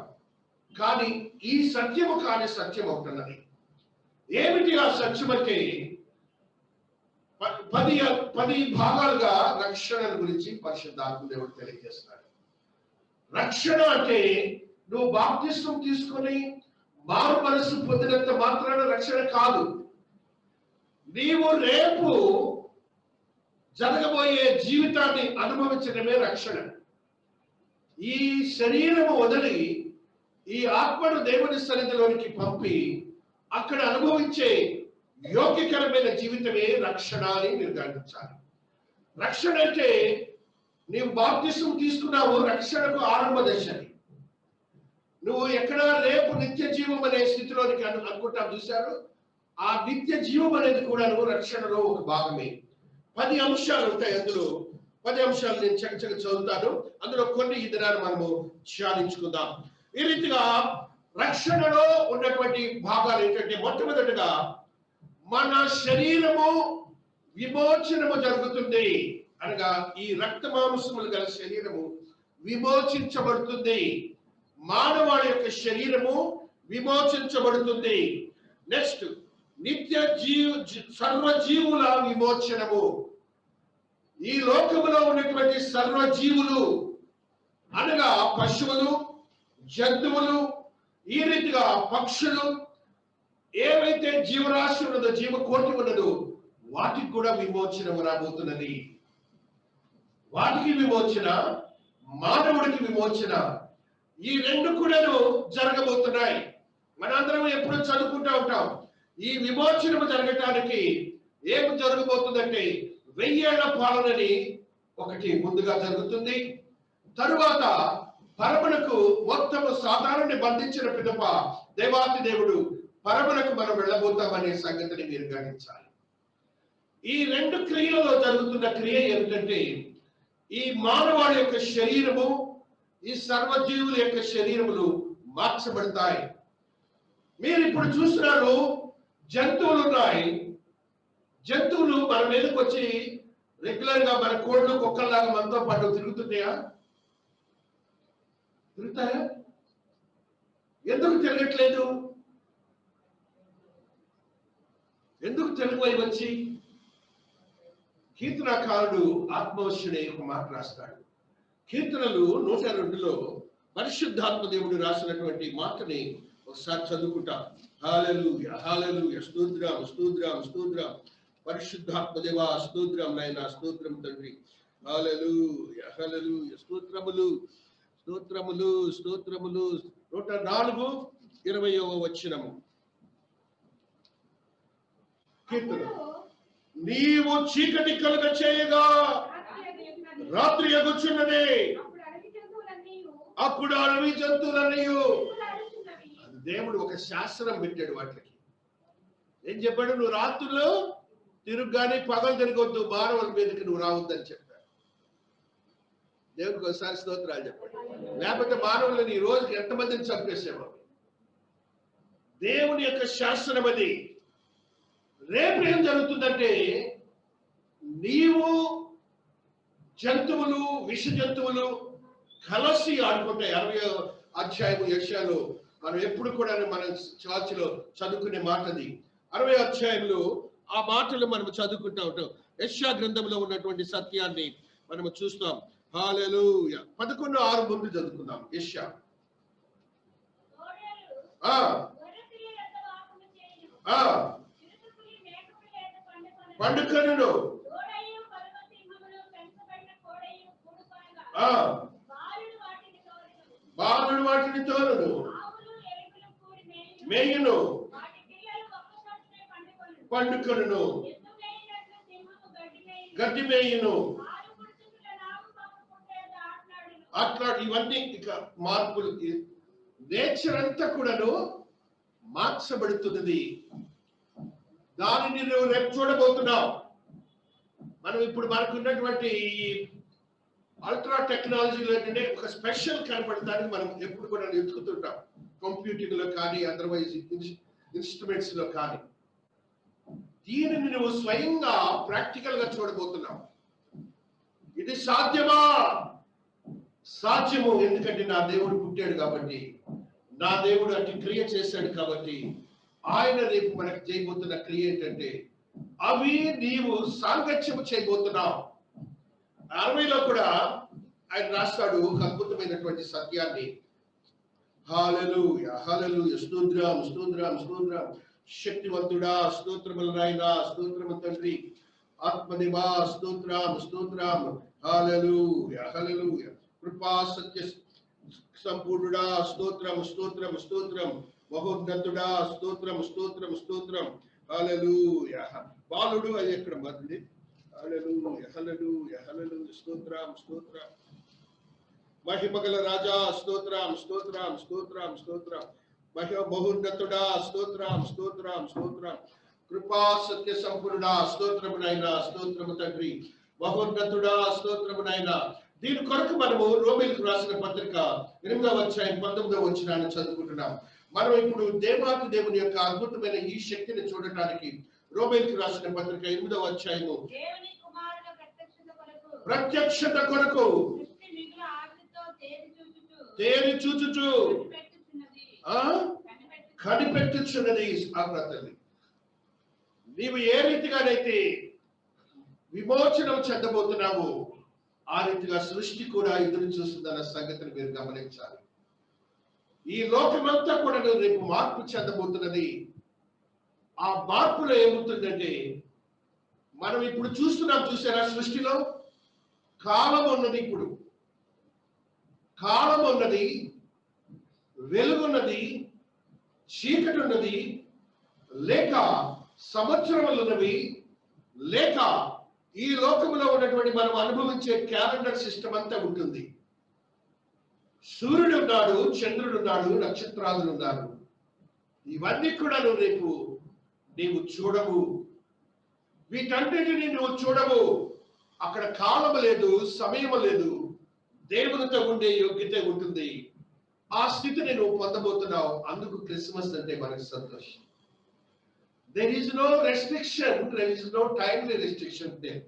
కానీ ఈ సత్యము కాని సత్యం అవుతున్నది. ఏమిటి ఆ సత్యం అంటే 10 భాగాలుగా రక్షణ గురించి పరిశుద్ధాత్మ దేవుడు తెలియజేస్తున్నాడు. రక్షణ అంటే నువ్వు బాప్తిస్మం తీసుకొని మారు మనసు పొందినంత మాత్రాన రక్షణ కాదు. నీవు రేపు జరగబోయే జీవితాన్ని అనుభవించడమే రక్షణ. ఈ శరీరము వదిలి ఈ ఆత్మను దేవుని సన్నిధిలోనికి పంపి అక్కడ అనుభవించే యోగ్యకరమైన జీవితమే రక్షణ అని మీరు గమనించాలి. రక్షణ అంటే నీవు బాప్తిస్మం తీసుకున్నావు, రక్షణకు ఆరంభ దశని. నువ్వు ఎక్కడ రేపు నిత్య జీవం అనే స్థితిలోనికి అనుకుంటావు చూశారు. ఆ నిత్య జీవం అనేది కూడా నువ్వు రక్షణలో ఒక భాగమే. 10 అంశాలు ఉంటాయి. అందులో 10 అంశాలు నేను చక్కగా చదువుతాను. అందులో కొన్ని ఈ దినాన్ని మనము ధ్యానించుకుందాం. ఈ రీతిగా రక్షణలో ఉన్నటువంటి భాగాలు ఏంటంటే మొట్టమొదటిగా మన శరీరము విమోచనము జరుగుతుంది. అనగా ఈ రక్త మాంసములు గల శరీరము విమోచించబడుతుంది. మానవాళి యొక్క శరీరము విమోచించబడుతుంది. నెక్స్ట్ నిత్య సర్వజీవుల విమోచనము. ఈ లోకములో ఉన్నటువంటి సర్వజీవులు అనగా పశువులు, జంతువులు, ఈ రీతిగా పక్షులు, ఏవైతే జీవరాశి ఉన్నదో, జీవకోటి ఉన్నదో వాటికి కూడా విమోచనము రాబోతున్నది. వాటికి విమోచన, మానవుడికి విమోచన, ఈ రెండు కూడాను జరగబోతున్నాయి. మనందరం ఎప్పుడూ చదువుకుంటూ ఉంటాం. ఈ విమోచనము జరగటానికి ఏం జరగబోతుందంటే 1000 ఏళ్ల పాలనని ఒకటి ముందుగా జరుగుతుంది. తరువాత పరమునకు మొత్తము సాధారణని బంధించిన పిదప దేవాతి దేవుడు పరమునకు మనం వెళ్ళబోతామనే సంగతిని మీరు గమనించాలి. ఈ రెండు క్రియలలో జరుగుతున్న క్రియ ఏమిటంటే ఈ మానవాళి యొక్క శరీరము, ఈ సర్వజీవుల యొక్క శరీరములు మార్చబడతాయి. మీరు ఇప్పుడు చూస్తున్నారు జంతువులు ఉన్నాయి. జంతువులు మన మీదకి వచ్చి రెగ్యులర్ గా మన కోళ్ళు కుక్కల్లాగా మనతో పాటు తిరుగుతున్నాయా? తిరుగుతాయా? ఎందుకు తిరగట్లేదు? ఎందుకు తెలుగువై వచ్చి కీర్తనకారుడు ఆత్మవశ్యుడే ఒక మాట రాస్తాడు. కీర్తనలు 102లో పరిశుద్ధాత్మ దేవుడు రాసినటువంటి మాటని ఒకసారి చదువుకుంటాం. హల్లెలూయా, హల్లెలూయా, స్తోత్రం, స్తోత్రం, స్తోత్రం. పరిశుద్ధాత్మ దేవా స్తోత్రం నాయనా, స్తోత్రం తండ్రి. హల్లెలూయా హల్లెలూయా. స్తోత్రములు స్తోత్రములు స్తోత్రములు. 104:20వ వచనము కీర్తన. నీవు చీకటి కలుగ చేయగా రాత్రి ఎగుచున్నదే, అప్పుడు అడవి జంతువులన్నీ. దేవుడు ఒక శాస్త్రం పెట్టాడు వాటికి. ఏం చెప్పాడు? నువ్వు రాత్రులు తిరుగ్గానే పగలు తిరగొద్దు, మానవుల మీదకి నువ్వు రావద్దని చెప్పాడు. దేవుడికి ఒకసారి స్తోత్రాలు చెప్పండి. లేకపోతే మానవులని ఈ రోజుకి ఎంతమందిని చంపేసేవాడు. దేవుని యొక్క శాస్త్రం అది. రేపు ఏం జరుగుతుందంటే, నీవు జంతువులు, విష జంతువులు కలిసి ఆడుకుంటాయి. 60వ అధ్యాయము యెషయాలో మనం ఎప్పుడు కూడా మన చర్చిలో చదువుకునే మాట. 60వ అధ్యాయంలో ఆ మాటలు మనం చదువుకుంటా ఉంటాం. యెషయా గ్రంథంలో ఉన్నటువంటి సత్యాన్ని మనం చూస్తాం. హల్లెలూయా. 11:6 ముందు చదువుకుందాం. యెషయా పండుకను బాలుడు వాటిని తోలును, మేయును, పండుకను, గడ్డి మేయును. అట్లా ఇవన్నీ ఇక మార్పులు. నేచర్ అంతా కూడాను మార్చబడుతున్నది. దానిని నువ్వు రేపు చూడబోతున్నావు. మనం ఇప్పుడు మనకున్నటువంటి అల్ట్రా టెక్నాలజీలో ఏంటంటే ఒక స్పెషల్ కనపడటానికి మనం ఎప్పుడు కూడా ఎత్తుకుతుంటాం. కంప్యూటింగ్ లో కానీ, అదర్వైజ్ ఇన్స్ట్రుమెంట్స్ లో కానీ. దీనిని నువ్వు స్వయంగా ప్రాక్టికల్ గా చూడబోతున్నావు. ఇది సాధ్యమా? సాధ్యము. ఎందుకంటే నా దేవుడు పుట్టాడు కాబట్టి, నా దేవుడు అటు క్రియ చేశాడు కాబట్టి, ఆయన రేపు మనకు చేయబోతున్న క్రియ ఏంటంటే, అవి నీవు సాంగత్యము చేయబోతున్నావు. 60లో కూడా ఆయన రాస్తాడు ఒక అద్భుతమైనటువంటి సత్యాన్ని. హల్లెలూయా హల్లెలూయా. స్తోత్రం స్తోత్రం స్తోత్రం. శక్తివంతుడా స్తోత్రములు నాయనా, స్తోత్రము తండ్రి. ఆత్మదేవా స్తోత్రం స్తోత్రం. హల్లెలూయా హల్లెలూయా. కృపా సత్య సంపూర్ణుడా స్తోత్రం స్తోత్రం స్తోత్రం. మహోన్నతుడా స్తోత్రం స్తోత్రం స్తోత్రం. హల్లెలూయా. బాలుడు అది ఎక్కడ మొదలు? హల్లెలూయా హల్లెలూయా హల్లెలూయా. స్తోత్రం స్తోత్రం. మహిమగల రాజా స్తోత్రం స్తోత్రం స్తోత్రం స్తోత్రం. మహోన్నతుడా స్తోత్రం స్తోత్రం స్తోత్రం. కృపా సత్య సంపూర్ణుడా స్తోత్రమునైనా, స్తోత్రము తండ్రి. మహోన్నతుడా స్తోత్రమునైనా. దీని కొరకు మనము రోమీయులకు రాసిన పత్రిక 8వ అధ్యాయం 19వ వచనాన్ని చదువుకుంటున్నాం. మనం ఇప్పుడు దేవాతి దేవుని యొక్క అద్భుతమైన ఈ శక్తిని చూడటానికి రోమీయులకు రాసిన పత్రిక 8వ అధ్యాయము ప్రత్యక్షత కొరకు తేరి చూచుచు కనిపెట్టుచున్నది. ఆగ్రతల్లి, నీవు ఏ రీతిగానైతే విమోచనం చెందబోతున్నావు, ఆ రీతిగా సృష్టి కూడా ఎదురు చూస్తుందన్న సంగతిని మీరు గమనించాలి. ఈ లోకమంతా కూడా రేపు మార్పు చెందబోతున్నది. ఆ మార్పులో ఏమవుతుందంటే, మనం ఇప్పుడు చూస్తున్నాం. చూసారా? సృష్టిలో కాలం ఉన్నది. ఇప్పుడు కాలం ఉన్నది, వెలుగున్నది, చీకటి ఉన్నది, లేక సంవత్సరములు ఉన్నవి, లేక ఈ లోకంలో ఉన్నటువంటి మనం అనుభవించే క్యాలెండర్ సిస్టమ్ అంతా ఉంటుంది. సూర్యుడు ఉన్నాడు, చంద్రుడు ఉన్నాడు, నక్షత్రాలు ఉన్నారు. ఇవన్నీ కూడా రేపు నీవు చూడవు. వీటన్నిటిని నువ్వు చూడవు. అక్కడ కాలము లేదు, సమయము లేదు. దేవునితో ఉండే యోగ్యత ఉంటుంది. ఆ స్థితిని నువ్వు పొందబోతున్నావు. అందుకు క్రిస్మస్ అంటే మనకు సంతోషం. There is no restriction, there is no timely restriction there.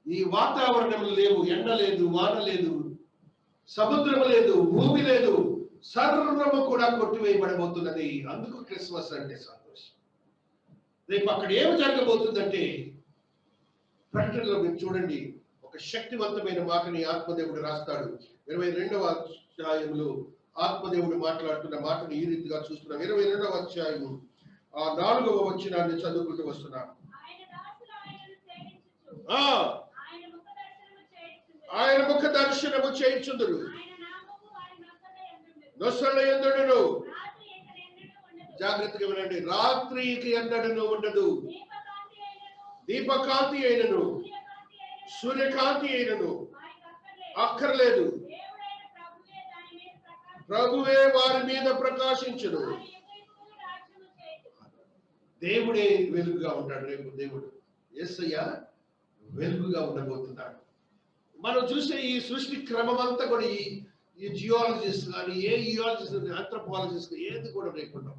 ఈ వాతావరణం లేవు, ఎండ లేదు, వాన లేదు, సముద్రం లేదు, భూమి లేదు, సర్వము కూడా కొట్టివేయబడబోతున్నది. అందుకు క్రిస్మస్ అంటే సంతోషం. రేపు అక్కడ ఏమి జరగబోతుందంటే, ప్రకటనలో మీరు చూడండి, ఒక శక్తివంతమైన మాటని ఆత్మదేవుడు రాస్తాడు. 22వ అధ్యాయంలో ఆత్మదేవుడు మాట్లాడుతున్న మాటను ఈ రీతిగా చూస్తున్నాం. 22వ అధ్యాయము 4వ వచనాన్ని చదువుకుంటూ వస్తున్నాం. ఆయన ముఖ దర్శనము చేయించుదురు, నొసళ్ళ యందును. జాగ్రత్తగా వినండి, రాత్రికి ఎన్నడను ఉండదు. దీపకాంతి అయినను సూర్యకాంతి అయినను అక్కర్లేదు, ప్రభువే వారి మీద ప్రకాశించును. దేవుడే వెలుగుగా ఉంటాడు. రేపు దేవుడు యేసయ్య వెలుగుగా ఉండబోతున్నాడు. మనం చూసే ఈ సృష్టి క్రమం అంతా కూడా ఈ జియాలజిస్ట్ కానీ ఏ జియాలజిస్ట్ ఆంథ్రోపాలజిస్ట్ ఏది కూడా లేకుండా,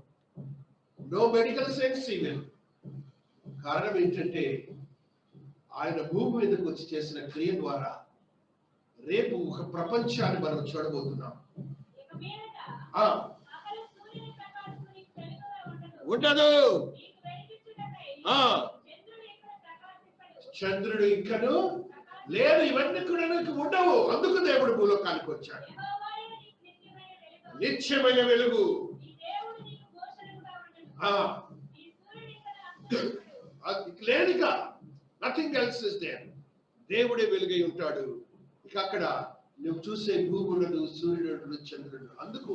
నో మెడికల్ సైన్స్ ఈవెన్. కారణం ఏంటంటే ఆయన భూమి మీదకి వచ్చి చేసిన క్రియ ద్వారా రేపు ఒక ప్రపంచాన్ని మనం చూడబోతున్నాం. ఉండదు, చంద్రుడు ఇంకను లేదు, ఇవన్నీ కూడా ఉండవు. అందుకు దేవుడు భూలోకానికి వచ్చాడు. నిత్యమైన వెలుగు లేదుగా, నథింగ్ ఎల్స్ ఇస్ దేర్. దేవుడే వెలుగై ఉంటాడు. ఇక అక్కడ నువ్వు చూసే భూమి ఉండదు, సూర్యుడు ఉండదు, చంద్రుడు. అందుకు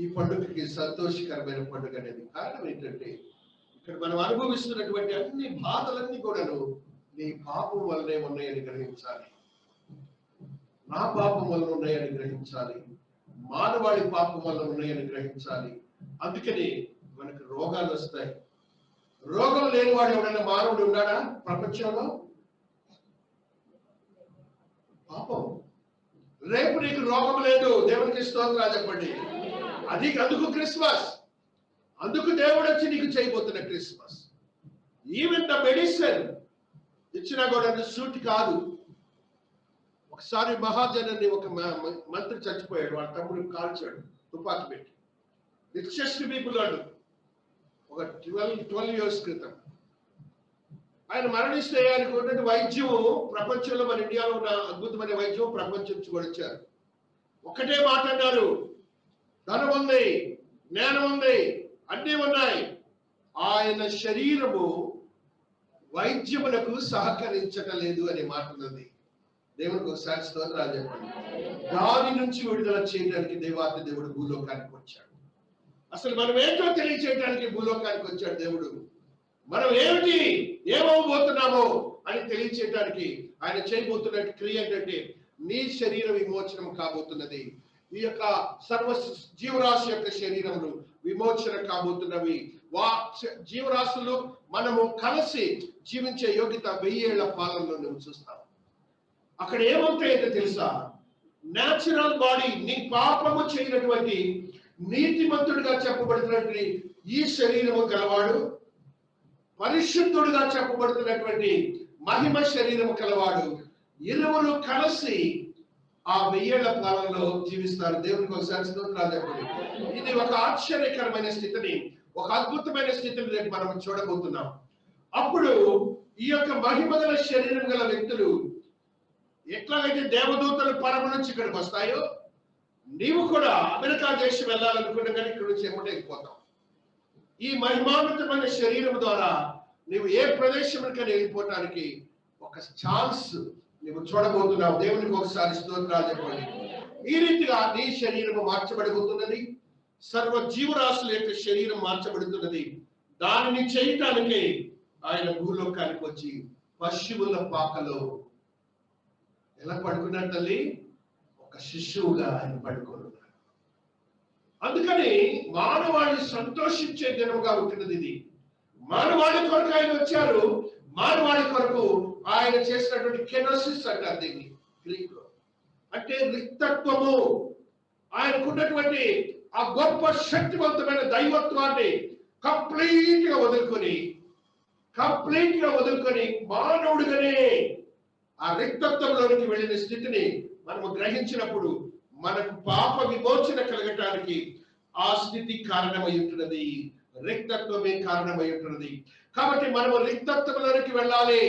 ఈ పండుగకి సంతోషకరమైన పండుగ అనేది. కారణం ఏంటంటే ఇక్కడ మనం అనుభవిస్తున్నటువంటి అన్ని బాధలన్నీ కూడాను నీ పాపం వల్లనే ఉన్నాయని గ్రహించాలి, నా పాపం వల్ల ఉన్నాయని గ్రహించాలి, మానవాళి పాపం వల్ల ఉన్నాయని గ్రహించాలి. అందుకని మనకు రోగాలు వస్తాయి. రోగం లేని వాడు ఎవడైనా మానవుడు ఉన్నాడా ప్రపంచంలో? పాపం. రేపు నీకు రోగం లేదు, దేవునికి స్తోత్రాలు చెప్పండి. అందుకు క్రిస్మస్, అందుకు దేవుడు వచ్చి నీకు చేయబోతున్న క్రిస్మస్. ఈవెన్ ద మెడిసిన్ ఇచ్చినా కూడా సూట్ కాదు. ఒకసారి మహాజనాన్ని ఒక మంత్రి చచ్చిపోయాడు, వాళ్ళ తమ్ముడు కాల్చాడు తుపాకి పెట్టి. ఇట్స్ జస్ట్ పీపుల్ వాడు ఒక 12 years క్రితం. ఆయన మరణిస్తే ఆయనకు ఉన్నటువంటి వైద్యం ప్రపంచంలో, మన ఇండియాలో ఉన్న అద్భుతమైన వైద్యం ప్రపంచం నుంచి కూడా వచ్చారు. ఒకటే మాట అన్నారు, ధనం ఉంది, జ్ఞానం ఉంది, అన్నీ ఉన్నాయి, ఆయన శరీరము వైద్యములకు సహకరించటం లేదు అనే మాట ఉన్నది. దేవునికి ఒకసారి స్తోత్రాలు చెప్పండి. దాని నుంచి విడుదల చేయడానికి దేవాతి దేవుడు భూలోకానికి వచ్చాడు. అసలు మనం ఏంటో తెలియచేయడానికి భూలోకానికి వచ్చాడు దేవుడు. మనం ఏమవబోతున్నామో అని తెలియచేయడానికి ఆయన చేయబోతున్న క్రియ ఏంటంటే నీ శరీర విమోచనం కాబోతున్నది. ఈ యొక్క సర్వ జీవరాశి యొక్క శరీరములు విమోచన కాబోతున్నవి. జీవరాశులు మనము కలిసి జీవించే యోగ్యత 1000 ఏళ్ల పాలనలో నువ్వు చూస్తావు. అక్కడ ఏమవుతాయంటే తెలుసా, న్యాచురల్ బాడీ, నీ పాపము చేయనటువంటి నీతిమంతుడిగా చెప్పబడుతున్నటువంటి ఈ శరీరము గలవాడు, పరిశుద్ధుడిగా చెప్పబడుతున్నటువంటి మహిమ శరీరము కలవాడు, ఇరువురు కలిసి ఆ 1000 ఏళ్ల పాలనలో జీవిస్తారు. దేవునికి ఒకసారి స్తోత్రాలు చెప్పండి. ఇది ఒక ఆశ్చర్యకరమైన స్థితిని, ఒక అద్భుతమైన స్థితిని రేపు మనం చూడబోతున్నాం. అప్పుడు ఈ యొక్క మహిమగల శరీరం గల వ్యక్తులు ఎట్లాగైతే దేవదూతలు పరమ నుంచి ఇక్కడికి వస్తాయో, నీవు కూడా అమెరికా దేశం వెళ్ళాలనుకున్నా కానీ ఇక్కడ నుంచి ఎమ్మటే వెళ్ళిపోతావు. ఈ మహిమాన్వితమైన శరీరం ద్వారా నువ్వు ఏ ప్రదేశానికైనా వెళ్ళిపోవటానికి ఒక ఛాన్స్ నువ్వు చూడబోతున్నావు. దేవునికి ఒకసారి స్తోత్రాలు చెప్పండి. ఈ రీతిగా నీ శరీరము మార్చబడిపోతున్నది, సర్వ జీవరాశుల యొక్క శరీరం మార్చబడుతున్నది. దానిని చేయటానికి ఆయన భూలోకానికి వచ్చి పశువుల పాకలో ఎలా పడుకున్నాడు తల్లి? ఒక శిశువుగా ఆయన పడుకున్నాడు. అందుకని మానవాళి సంతోషించే దినముగా ఉంటున్నది ఇది. మానవాళి కొరకు ఆయన వచ్చారు. మానవాళి కొరకు ఆయన చేసినటువంటి కెనోసిస్ అంటారు దీన్ని గ్రీక్ లో, అంటే రిక్తత్వము. ఆయనకున్నటువంటి ఆ గొప్ప శక్తివంతమైన దైవత్వాన్ని కంప్లీట్ గా వదులుకొని మానవుడిగానే ఆ రిక్తత్వంలోనికి వెళ్ళిన స్థితిని మనము గ్రహించినప్పుడు మనకు పాప విమోచన కలగటానికి ఆ స్థితి కారణమై ఉంటున్నది, రిక్తత్వమే కారణమై ఉంటున్నది. కాబట్టి మనము రిక్తత్వంలోనికి వెళ్ళాలి.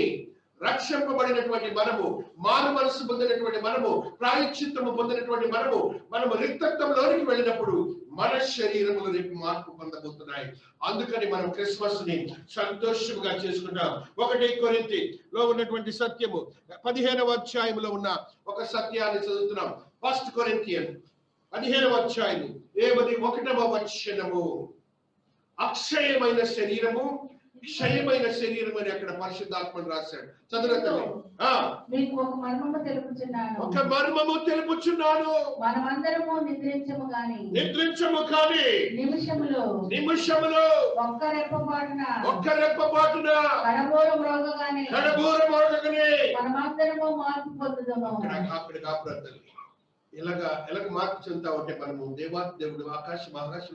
రక్షింపబడినటువంటి మనము, మారు మనసు పొందినటువంటి మనము, ప్రాయశ్చిత్తము పొందినటువంటి మనము రిక్తత్వంలోనికి వెళ్ళినప్పుడు మన శరీరములు రేపు మార్పు పొందబోతున్నాయి. అందుకని మనం క్రిస్మస్ ని సంతోషంగా చేసుకుంటాం. 1 కొరింథీలో ఉన్నటువంటి సత్యము 15వ అధ్యాయంలో ఉన్న ఒక సత్యాన్ని చదువుతున్నాం. 1 కొరింథియన్ 15వ అధ్యాయము 1వ వచనము. అక్షయమైన శరీరము క్షయమైన శరీరం అని అక్కడ పరిశుద్ధాత్మను రాశాడు. చదువుతుంది. మీకు ఒక మర్మము తెలుపుచున్నాను. ఒక మర్మము తెలుపుచున్నాను. మనమందరము నిద్రించము కానీ నిమిషములో ఒక్క రెప్పపాటున కడబోర మ్రోగగానే మనమందరము మార్పు పొందుదాము. ఎలాగ మార్పు చెందుతా ఉంటే మనము దేవుడు ఆకాశం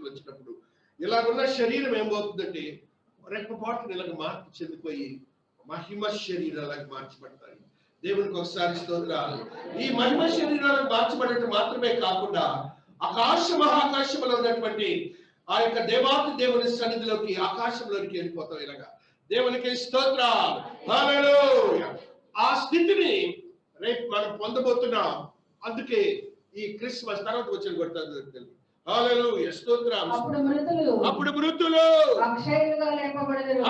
వచ్చినప్పుడు ఇలాగున్న శరీరం ఏమవుతుందంటే రెప్పపాటున ఇలాగ మార్పు చెందిపోయి మహిమ శరీరాలకు మార్చబడతాయి. దేవునికి ఒకసారి స్తోత్రాలు. ఈ మహిమ శరీరాలకు మార్చబడటం మాత్రమే కాకుండా మహాకాశంలో ఉన్నటువంటి ఆ యొక్క దేవాతి దేవుని సన్నిధిలోకి ఆకాశంలోకి వెళ్ళిపోతాం. ఇలాగా దేవునికి స్తోత్రాలు. హల్లెలూయా. ఆ స్థితిని రేపు మనం పొందబోతున్నాం. అందుకే ఈ క్రిస్మస్ తర్వాత వచ్చిన కొట్టాలి. హల్లెలూయా స్తోత్రం. అప్పుడు మృతులు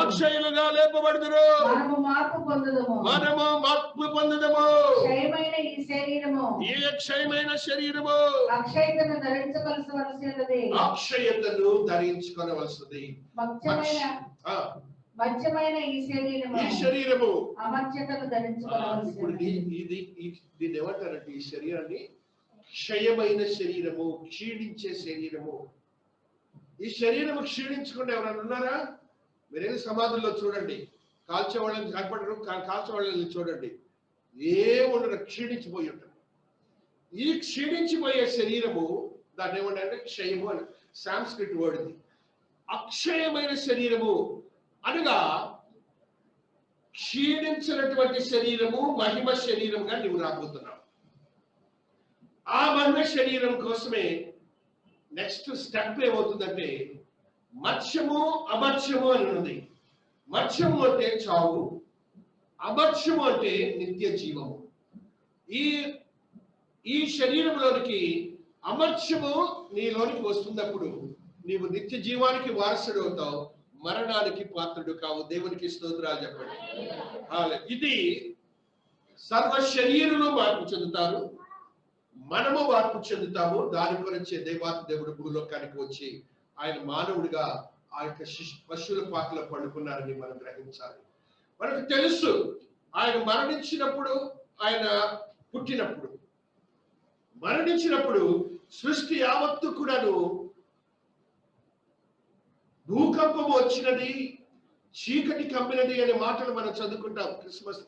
అక్షయులుగా లేపబడుదురు. మనము మార్పు పొందుదము. ఈ క్షయమైన శరీరము అక్షయతను ధరించుకొనవలసినది. మధ్యమైన ఈ శరీరము అమర్చతను ధరించుకోవాలి. దీన్ని ఏమంటారంటే ఈ శరీరాన్ని క్షయమైన శరీరము, క్షీణించే శరీరము. ఈ శరీరము క్షీణించకుండా ఎవరైనా ఉన్నారా? మీరేది సమాధుల్లో చూడండి, కాల్చేవాళ్ళని కనపడరు, కాల్చేవాళ్ళని చూడండి, ఏముండరు, క్షీణించిపోయి ఉంటారు. ఈ క్షీణించిపోయే శరీరము దాన్ని ఏమంటారంటే క్షయము అని సాంస్క్రిట్ వర్డ్ ఇది. అక్షయమైన శరీరము అనగా క్షీణించినటువంటి శరీరము మహిమ శరీరంగా నీవు రాబోతున్నావు. ఆ మహిమ శరీరం కోసమే నెక్స్ట్ స్టెప్ ఏమవుతుందంటే మత్స్యము అమర్త్యము అని ఉంది. మత్స్యము అంటే చావు, అమర్త్యము అంటే నిత్య జీవము. ఈ శరీరంలోనికి అమర్త్యము నీలోనికి వస్తున్నప్పుడు నీవు నిత్య జీవానికి వారసుడు అవుతావు, మరణానికి పాత్రుడు కావు. దేవునికి స్తోత్రాలు చెప్పండి. ఇది సర్వ శరీరులు మార్పు చెందుతారు, మనము మార్పు చెందుతాము. దాని గురించి దేవుడు భూలోకానికి వచ్చి ఆయన మానవుడిగా ఆ యొక్క పశువుల పాకలో పండుకున్నారని మనం గ్రహించాలి. మనకు తెలుసు ఆయన మరణించినప్పుడు, ఆయన పుట్టినప్పుడు, మరణించినప్పుడు సృష్టి యావత్తు కూడాను భూకంపము వచ్చినది, చీకటి కమ్మినది అనే మాటలు మనం చదువుకుంటాం క్రిస్మస్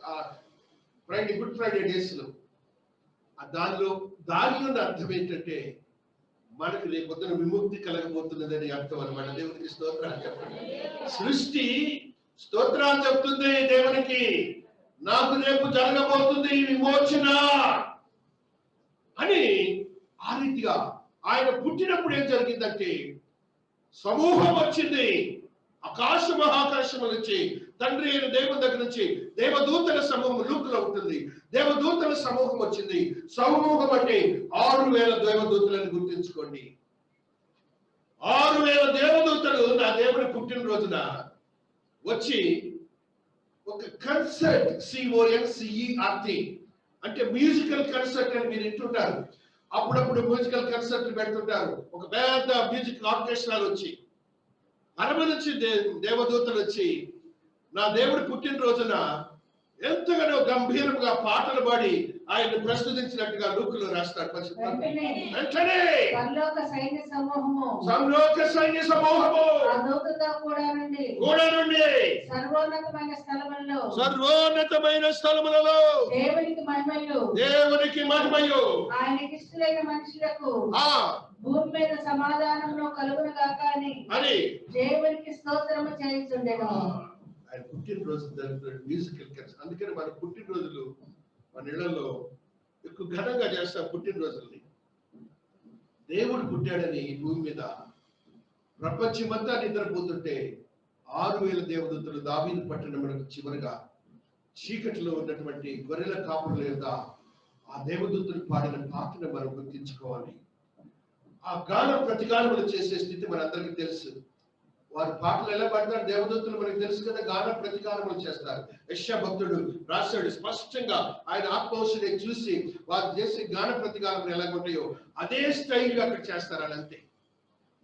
గుడ్ ఫ్రైడే డేస్ లో. దానిలో ఉన్న అర్థం ఏంటంటే మనకు రేపు పొద్దున విముక్తి కలగబోతున్నదని అర్థం అనమాట. దేవునికి స్తోత్రాలు చెప్పండి. సృష్టి స్తోత్రాలు చెప్తుంది దేవునికి, నాకు రేపు జరగబోతుంది విమోచన అని. ఆ రీతిగా ఆయన పుట్టినప్పుడు ఏం జరిగిందంటే సమూహం వచ్చింది, ఆకాశ మహాకాశముల నుంచి, తండ్రి అయిన దేవుని దగ్గర నుంచి దేవదూతల సమూహం. లూకులో ఉంటుంది, దేవదూతల సమూహం వచ్చింది. సమూహం అంటే 6000 దేవదూతలను గుర్తించుకోండి. 6000 దేవదూతలు నా దేవుని పుట్టినరోజున వచ్చి ఒక కన్సర్ట్, CONCERT అంటే మ్యూజికల్ కన్సర్ట్ అని మీరు వింటుంటారు. అప్పుడప్పుడు మ్యూజికల్ కన్సర్ట్ పెడుతుంటారు. ఒక పెద్ద మ్యూజిక్ ఆర్కెస్ట్రాలు వచ్చి 60 నుంచి దేవదూతలు వచ్చి నా దేవుడి పుట్టినరోజున ఎంతగానో గంభీరంగా పాటలు పాడి ఆయన ప్రస్తుతించినట్టుగా లూకులో రాస్తాడు. వెంటనే పరలోక సైన్య సమూహము కూడా నుండి సర్వోన్నతమైన స్థలములలో దేవునికి మహిమయు ఆయనకి ఇష్టమైన మనుషులకు భూమి మీద సమాధానమును కలుగును గాక అని దేవునికి స్తోత్రము చేయుచుండెను. ఆయన పుట్టినరోజు మ్యూజికల్ కన్సర్ట్. అందుకని మన పుట్టినరోజులు మన ఇళ్లలో ఎక్కువ ఘనంగా చేస్తాం పుట్టినరోజుల్ని. దేవుడు పుట్టాడని ఈ భూమి మీద ప్రపంచమంతా నిద్రపోతుంటే 6000 దేవదూతలు దావీదు పట్టణమునకు చివరిగా చీకటిలో ఉన్నటువంటి గొర్రెల కాపుల లేదా ఆ దేవదూతలు పాడిన పాటను మనం గుర్తించుకోవాలి. ఆ గాన ప్రతిగానములు చేసే స్థితి మనందరికీ తెలుసు. వారి పాటలు ఎలా పాడతారు, దేవదూతలు మనకి తెలుసు కదా, గాన ప్రతిగానములు చేస్తారు. యెషయా భక్తుడు రాశాడు స్పష్టంగా, ఆయన ఆత్మౌషధి చూసి వారు చేసే గాన ప్రతిగానములు ఎలా ఉంటాయో అదే స్టైల్ అక్కడ చేస్తారు. అని అంతే,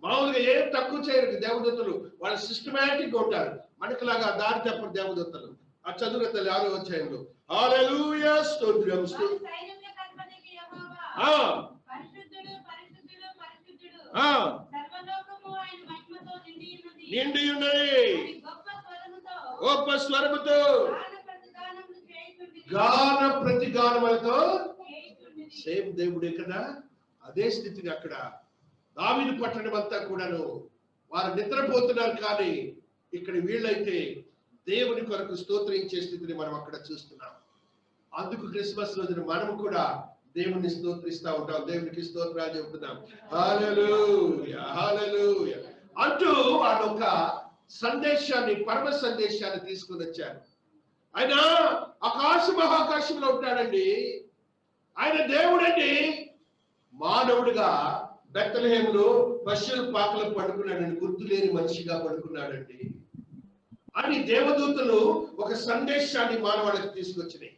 మామూలుగా ఏం తక్కువ చేయరు దేవదూతలు. వాళ్ళు సిస్టమేటిక్ గా ఉంటారు. మనకులాగా దారి తప్పరు దేవదూతలు. ఆ చదువు తల్లి 6వ అధ్యాయంలో హల్లెలూయా స్తోత్రం నిండి ఉన్నది గొప్ప స్వరముతో గాన ప్రతిగానములతో. సేమ్ దేవుడే కదా, అదే స్థితిని అక్కడ దావీదు పట్టణం అంతా కూడాను వారు నిద్రపోతున్నారు. కానీ ఇక్కడ వీళ్ళైతే దేవుని కొరకు స్తోత్రించే స్థితిని మనం అక్కడ చూస్తున్నాం. అందుకు క్రిస్మస్ రోజున మనం కూడా దేవుని స్తోత్రిస్తా ఉంటాం, దేవునికి స్తోత్రాలు చెబుతున్నాం. హల్లెలూయా హల్లెలూయా అంటూ వాళ్ళు ఒక సందేశాన్ని, పరమ సందేశాన్ని తీసుకుని వచ్చారు. ఆయన ఆకాశ మహాకాశంలో ఉంటాడండి. ఆయన దేవుడండి. మానవుడిగా బెత్లెహేములో పశువుల పాకలో పడుకున్నాడండి, గుర్తు లేని మనిషిగా పడుకున్నాడండి అని దేవదూతలు ఒక సందేశాన్ని మానవాళికి తీసుకొచ్చినాయి.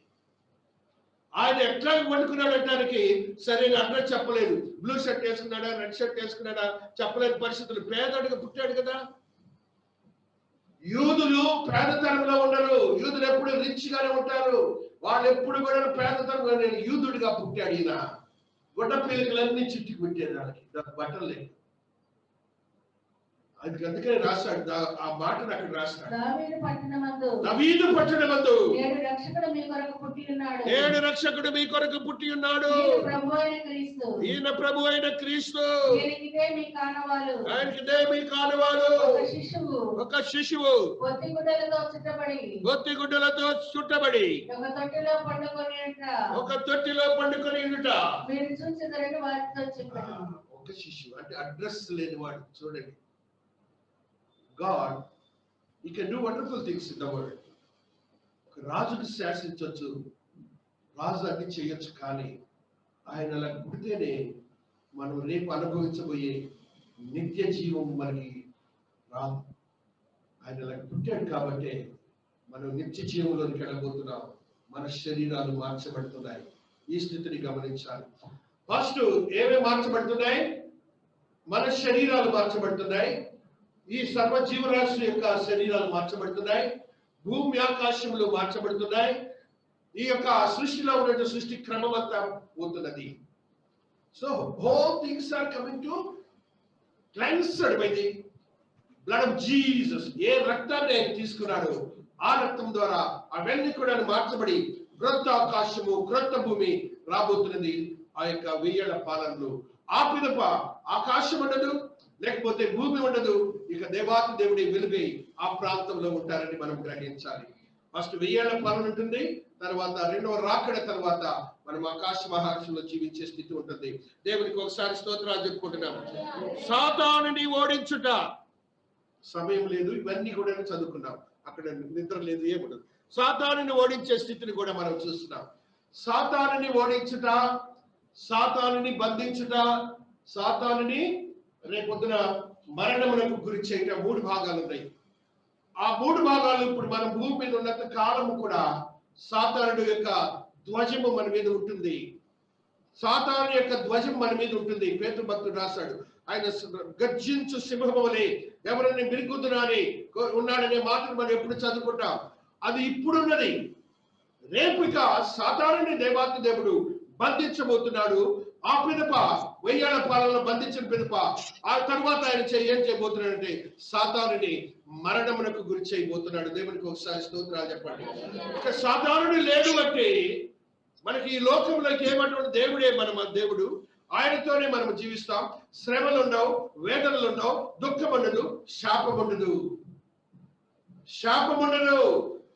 ఆయన ఎట్లా పడుకున్నాడంటానికి సరైన అడ్రస్ చెప్పలేదు. బ్లూ షర్ట్ వేసుకున్నాడా, రెడ్ షర్ట్ వేసుకున్నాడా చెప్పలేని పరిస్థితులు. పేదడిగా పుట్టాడు కదా. యూదులు పేదతనంలో ఉండరు. యూదులు ఎప్పుడు రిచ్ గానే ఉంటారు. వాళ్ళు ఎప్పుడు కూడా పేదతనం. నేను యూదుడిగా పుట్టాడు ఈయన. గుడ్డ పేలికలన్నీ చుట్టుకు పెట్టారు, దానికి బట్టలు లేవు. అందుకని రాశాడు ఆ మాటను అక్కడ రాశాడు. దావీదు పట్టణమందు నేడు రక్షకుడు మీ కొరకు పుట్టి ఉన్నాడు. ఈయన ప్రభు అయిన క్రీస్తు. ఆయనకి ఇదే మీ కానవాలు. ఒక శిశువు బొత్తి గుడ్డలతో చుట్టబడి ఒక తొట్టిలో పండుకొని ఉండుట. ఒక శిశువు అంటే అడ్రస్ లేని వాడు. చూడండి, God, he can do wonderful things in the world. ఒక రాజుకు శాసించవచ్చు, రాజు అన్ని చేయొచ్చు. కానీ ఆయన అలా పుడితేనే మనం రేపు అనుభవించబోయే నిత్య జీవం మనకి రాదు. ఆయన అలా పుట్టాడు కాబట్టి మనం నిత్య జీవంలోనికి వెళ్ళబోతున్నాం. మన శరీరాలు మార్చబడుతున్నాయి. ఈ స్థితిని గమనించాలి. ఫస్ట్ ఏమేమి మార్చబడుతున్నాయి? మన శరీరాలు మార్చబడుతున్నాయి. ఈ సర్వజీవరాశి యొక్క శరీరాలు మార్చబడుతున్నాయి. భూమి ఆకాశములు మార్చబడుతున్నాయి. ఈ యొక్క సృష్టిలో ఉన్న సృష్టి క్రమం అంతా పోతున్నది. So whole things are coming to cleansed by the blood of Jesus. ఏ రక్తాన్ని ఆయన తీసుకున్నాడు, ఆ రక్తం ద్వారా అవన్నీ కూడా మార్చబడి క్రొత్త ఆకాశము, క్రొత్త భూమి రాబోతున్నది ఆ యొక్క 1000 ఏళ్ల పాలనలో. ఆ పిదప ఆకాశం ఉండదు, లేకపోతే భూమి ఉండదు. ఇక దేవాతి దేవుడి వెలుగై ఆ ప్రాంతంలో ఉంటారని మనం గ్రహించాలి. ఫస్ట్ 1000 ఏళ్ల పాలన ఉంటుంది. తర్వాత రెండవ రాకడ తర్వాత మనం ఆకాశ మహాకాశంలో జీవించే స్థితి ఉంటుంది. దేవునికి ఒకసారి స్తోత్రాలు చెప్పుకుంటున్నాం. సాతానుని ఓడించుట. సమయం లేదు, ఇవన్నీ కూడా చదువుకున్నాం. అక్కడ నిద్ర లేదు, ఏముండదు. సాతానుని ఓడించే స్థితిని కూడా మనం చూస్తున్నాం. సాతానుని ఓడించుట, సాతానుని బంధించుట, సాతానుని రేపొద్దున మరణములకు గురి చేయటం 3 భాగాలు ఉన్నాయి. ఆ 3 భాగాలు ఇప్పుడు మనం భూమి మీద ఉన్నంత కాలము కూడా సాతానుడు యొక్క ధ్వజము మన మీద ఉంటుంది. సాతాను యొక్క ధ్వజం మన మీద ఉంటుంది. పేతురు భక్తుడు రాశాడు, ఆయన గర్జించు సింహము వలె ఎవరిని మిరుగుదునా అని ఉన్నాడనే మాటను మనం ఎప్పుడు చదువుకుంటాం. అది ఇప్పుడున్నది. రేపు ఇక సాతానుని దేవాతి దేవుడు బంధించబోతున్నాడు. ఆ పిదప 1000 ఏళ్ల పాలనలో బంధించిన పిదప ఆ తర్వాత ఆయన ఏం చేయబోతున్నాడంటే సాతానుని మరణమునకు గురి చేయబోతున్నాడు. దేవునికి ఒకసారి స్తోత్రాలు చెప్పండి. ఇక సాతానుడు లేడు అంటే మనకి ఈ లోకంలోకి ఏమంటే దేవుడే మన దేవుడు. ఆయనతోనే మనం జీవిస్తాం. శ్రమలు ఉండవు, వేదనలు ఉండవు, దుఃఖం ఉండదు, శాపం ఉండదు. శాపం ఉండదు.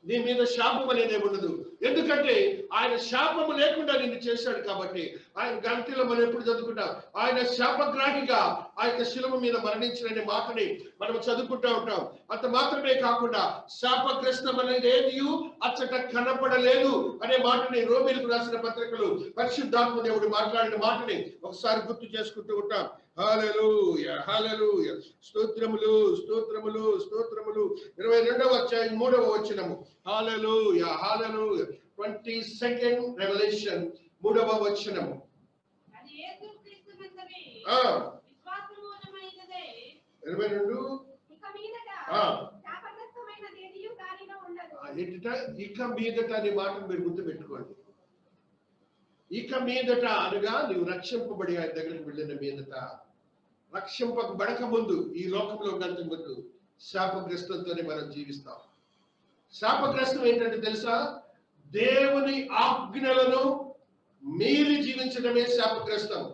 నీ మీద శాపం అనేది ఉండదు. ఎందుకంటే ఆయన శాపము లేకుండా నిన్ను చేశాడు కాబట్టి. ఆయన గంటలో మనం ఎప్పుడు చదువుకుంటాం, ఆయన శాపగ్రాహిగా ఆ యొక్క శిలువ మీద మరణించిన మాటని మనం చదువుకుంటూ ఉంటాం. అంత మాత్రమే కాకుండా శాపగ్రస్తం అనేది ఏది అచ్చట కనపడలేదు అనే మాటని రోమీలకు రాసిన పత్రికలు పరిశుద్ధాత్మ దేవుడు మాట్లాడిన మాటని ఒకసారి గుర్తు చేసుకుంటూ ఉంటాం. హల్లెలూయా, హల్లెలూయా, స్తోత్రములు, స్తోత్రములు, స్తోత్రములు. 22వ అధ్యాయం 3వ వచనము. హల్లెలూయా, హల్లెలూయా. 22nd రెవల్యూషన్ 3వ వచనము. అది యేసుక్రీస్తునందలి ఆ విశ్వాసమూలమైనదే. 22 ఇక మీదట శాపగ్రస్తమైనది ఏదియూ దానిలో ఉండదు. ఏంటట? ఇక మీదట అనే మాటను మీరు గుర్తు పెట్టుకోండి. ఇక మీదట అనగా నువ్వు రక్షింపబడి ఆయన దగ్గరికి వెళ్ళిన మీదట, రక్షింపబడక ముందు ఈ లోకంలో ఉన్నంత ముందు శాపగ్రస్తంతోనే మనం జీవిస్తాం. శాపగ్రస్తం ఏంటంటే తెలుసా? దేవుని ఆజ్ఞలను మీరి జీవించడమే శాపగ్రస్తం.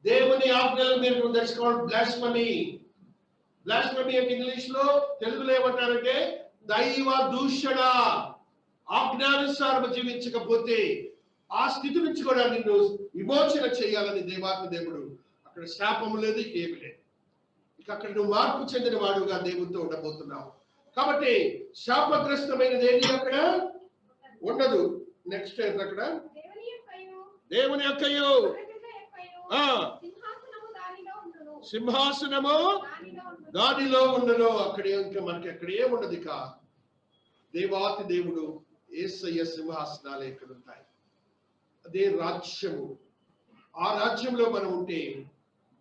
దేవుని ఆజ్ఞలు మీరు తెలుసుకోవాలి. బ్లాస్ఫమీ. బ్లాస్ఫమీ అంటే ఇంగ్లీష్ లో, తెలుగులో ఏమంటారంటే దైవ దూషణ. ఆజ్ఞానుసారం జీవించకపోతే ఆ స్థితి నుంచి కూడా నిన్ను విమోచన చేయాలని దేవాత్మ దేవుడు. అక్కడ శాపము లేదు, ఏమి లేదు. ఇక అక్కడ నువ్వు మార్పు చెందిన వాడుగా దేవుడితో ఉండబోతున్నావు. కాబట్టి శాపగ్రస్తమైనది ఏది అక్కడ ఉండదు. నెక్స్ట్ అక్కడ దేవుని యొక్కయు సింహాసనము దానిలో ఉండను. అక్కడే ఇంకా మనకి అక్కడ ఏముండదు. ఇక దేవాతి దేవుడు యేసయ్య సింహాసనాలు ఎక్కడ ఉంటాయి. అదే రాజ్యము. ఆ రాజ్యంలో మనం ఉంటే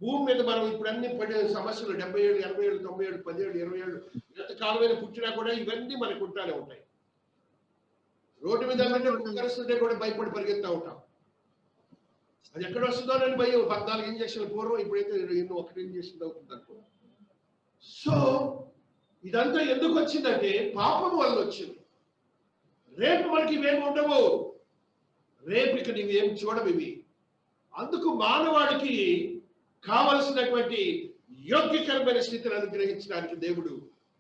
భూమి మీద మనం ఇప్పుడు అన్ని పడే సమస్యలు 70 ఏళ్ళు, 80 ఏళ్ళు, 90 ఏళ్ళు, 10 ఏళ్ళు, 20 ఏళ్ళు ఎంతకాలమైన పుట్టినా కూడా ఇవన్నీ మనకు ఉంటానే ఉంటాయి. రోడ్డు మీద కరుస్తుంటే కూడా భయపడి పరిగెత్తా ఉంటాం. అది ఎక్కడ వస్తుందో అని భయం. 14 ఇంజక్షన్ల పూర్వం, ఇప్పుడైతే ఎన్నో 1 ఇంజక్షన్ అవుతుంది అనుకో. సో ఇదంతా ఎందుకు వచ్చిందంటే పాపం వల్ల వచ్చింది. రేపు మనకి ఇవేమి ఉండవు. రేపు ఇక నీవేం చూడవు ఇవి. అందుకు మానవాడికి కావలసినటువంటి యోగ్యకరమైన స్థితిని అనుగ్రహించడానికి దేవుడు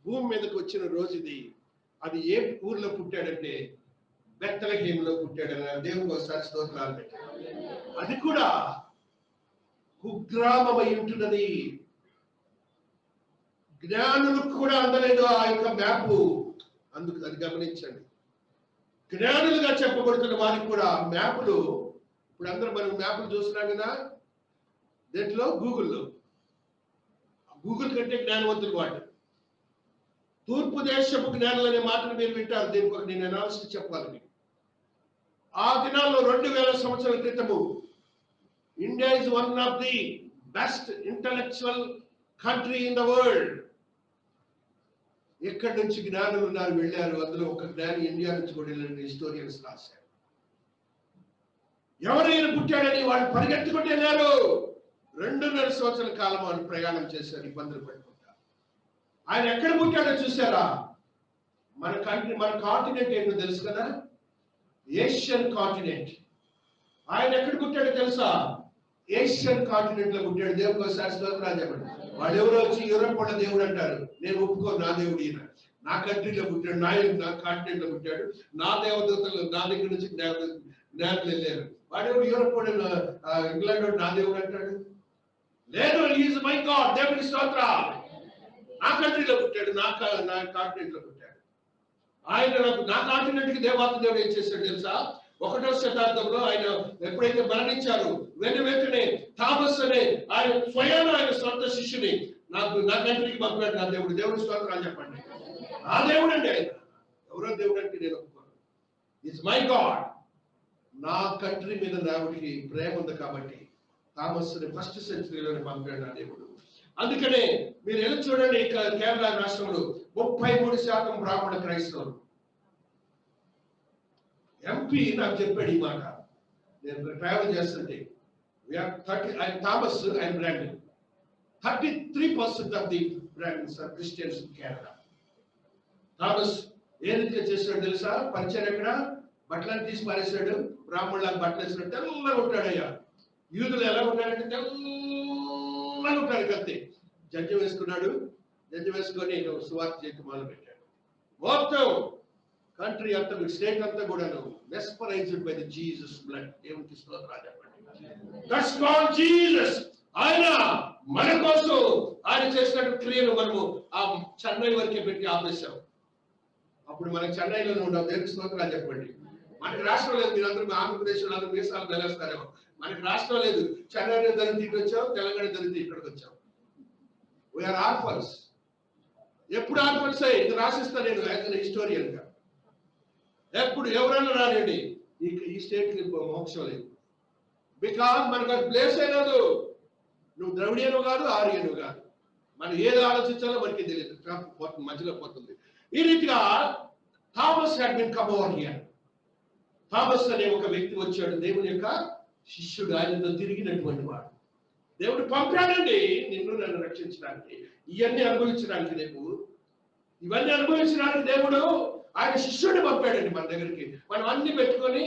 భూమి మీదకి వచ్చిన రోజు ఇది. అది ఏ ఊర్లో పుట్టాడంటే బెత్లెహేములో పుట్టాడని దేవునికి ఒకసారి స్తోత్రాలు పెట్టాడు. అది కూడా కుగ్రామమై ఉంటున్నది. జ్ఞానులకు కూడా అందలేదు ఆ యొక్క మ్యాప్. అందుకు అది గమనించండి. జ్ఞానులుగా చెప్పబడుతున్న వారికి కూడా మ్యాపులు, ఇప్పుడు అందరూ మనం మ్యాపులు చూస్తున్నాం కదా, దేంట్లో గూగుల్లో. గూగుల్ కంటే జ్ఞానవంతులు వాడు. తూర్పు దేశపు జ్ఞానులు అనే మాటను మీరు వింటారు. దీనికి ఒక నేను అనాలిసిస్ చెప్పాలి మీకు. ఆ దినాల్లో 2000 సంవత్సరాల క్రితము India is one of the best intellectual country in the world. ఎక్కడి నుంచి జ్ఞానులు ఉన్నారు, వెళ్ళారు. అందులో ఒక జ్ఞాని ఇండియా నుంచి కూడా వెళ్ళిన హిస్టోరియన్స్ రాశారు. ఎవరైనా పుట్టాడని వాళ్ళు పరిగెత్తుకుంటూ వెళ్ళారు. 2.5 సంవత్సరాల కాలం వాళ్ళు ప్రయాణం చేశారు, ఇబ్బందులు పడుకుంటా. ఆయన ఎక్కడ పుట్టాడో చూసారా? మన కంట్రీ, మన కాంటినెంట్ ఏంటో తెలుసు కదా, ఏషియన్ కాంటినెంట్. ఆయన ఎక్కడ పుట్టాడో తెలుసా? ఏషియన్ కాంటినెంట్ లో పుట్టాడు. దేవుడు ఒకసారి స్తోత్రాలు చెప్పండి. వాళ్ళు ఎవరో వచ్చి యూరోప్ వాళ్ళ దేవుడు అంటారు. నేను ఒప్పుకోను, నా దేవుడు ఈయన. నా కంట్రీలో పుట్టాడు, నా కాంటినెంట్ లో పుట్టాడు. నా దేవదూతలు నా దగ్గర నుంచి జ్ఞానులు వెళ్ళారు. వాడెవడు యూరోప్ వాడు, ఇంగ్లాండ్ వాడు నా దేవుడు అంటాడు. లేదు, ఈజ్ మై గాడ్. దేవుడికి స్తోత్రాలు. నా కంట్రీలో పుట్టాడు, నా కాంటినెంట్ లో పుట్టాడు. ఆయన నా కాంటినెంట్ కి దేవాత్మ దేవుడు ఏం చేశాడు తెలుసా? 1వ శతాబ్దంలో ఆయన ఎప్పుడైతే మరణించారు, వెంటనే థామస్ అనే ఆయన స్వయాన ఆయన సొంత శిష్యుని నా కంట్రీకి పంపాడు. నా దేవుడు. దేవుడి స్తోత్రాలు చెప్పండి. నా దేవుడు అండి ఆయన. ఎవరో దేవుడు అంటే నేను ఒప్పుకోను. It's my God. నా కంట్రీ మీద దేవుడికి ప్రేమ ఉంది కాబట్టి థామస్ ని 1st సెంచరీలోనే పంపాడు నా దేవుడు. అందుకనే మీరు ఎలా చూడండి, కేరళ రాష్ట్రంలో 33% బ్రాహ్మణ క్రైస్తవులు. ఎంపీ నాకు చెప్పాడు ఈ మాట. నేను ట్రావెల్ చేస్తుంటే Thomas and Brandon 33% of the Brandons are Christians in Kerala. Thomas ఏ రీతిగా చేశాడు తెలుసా? పరిచయం ఎక్కడ బట్టలను తీసి పారేశాడు. బ్రాహ్మణులకు బట్టలు వేసినట్టు తెల్లగా ఉంటాడయ్యా. యూదులు ఎలా ఉంటాడంటే తెల్లగా ఉంటాడు. కత్తి జంజం వేసుకున్నాడు. జంజం వేసుకొని సువార్త చేయటం మొదలు పెట్టాడు. మొత్తం కంట్రీ అంతా స్టేట్ అంతా కూడాను మెస్పరైజ్డ్ బై ది జీసస్ బ్లడ్. దేవునికి స్తోత్రాలు చెప్పండి. That's God Jesus. ఆయన మన కోసం ఆయన చేసిన క్రియలు మనము ఆ చెన్నై వరకే పెట్టి ఆపేశాం. అప్పుడు మనకి చెన్నైలోనే ఉండవు. దేవునికి స్తోత్రాలు చెప్పండి. మనకి రాష్ట్రం లేదు. మీరందరూ ఆంధ్రప్రదేశ్లో అందరూ దేశాలు వెళ్ళేస్తారేమో. మనకి రాష్ట్రం లేదు. చెన్నైలో దళితుడికి వచ్చాం, తెలంగాణ దళితులు ఇక్కడికి వచ్చాం. We are orphans. ఎప్పుడు ఆర్ఫన్స్ అయ్యి ఇది రాసిస్తా నేను యాజ్ అన్ హిస్టోరియన్ గా. ఎప్పుడు ఎవరైనా రానండి ఈ స్టేట్ కి మోక్షం లేదు. బికాజ్ మనకు అది ప్లేస్ అయినదు. నువ్వు ద్రవిడియను కాదు, ఆర్యను కాదు. మనం ఏది ఆలోచించాలో మనకి తెలియదు, మధ్యలో పోతుంది. ఈ రీతిగా Thomas had been come over here. Thomas అనే ఒక వ్యక్తి వచ్చాడు, దేవుని యొక్క శిష్యుడు, ఆయనతో తిరిగినటువంటి వాడు. దేవుడు పంపాడండి నిన్ను నన్ను రక్షించడానికి, ఇవన్నీ అనుభవించడానికి. ఇవన్నీ అనుభవించడానికి దేవుడు ఆయన శిష్యుడిని పంపాడండి మన దగ్గరికి. మనం అన్ని పెట్టుకొని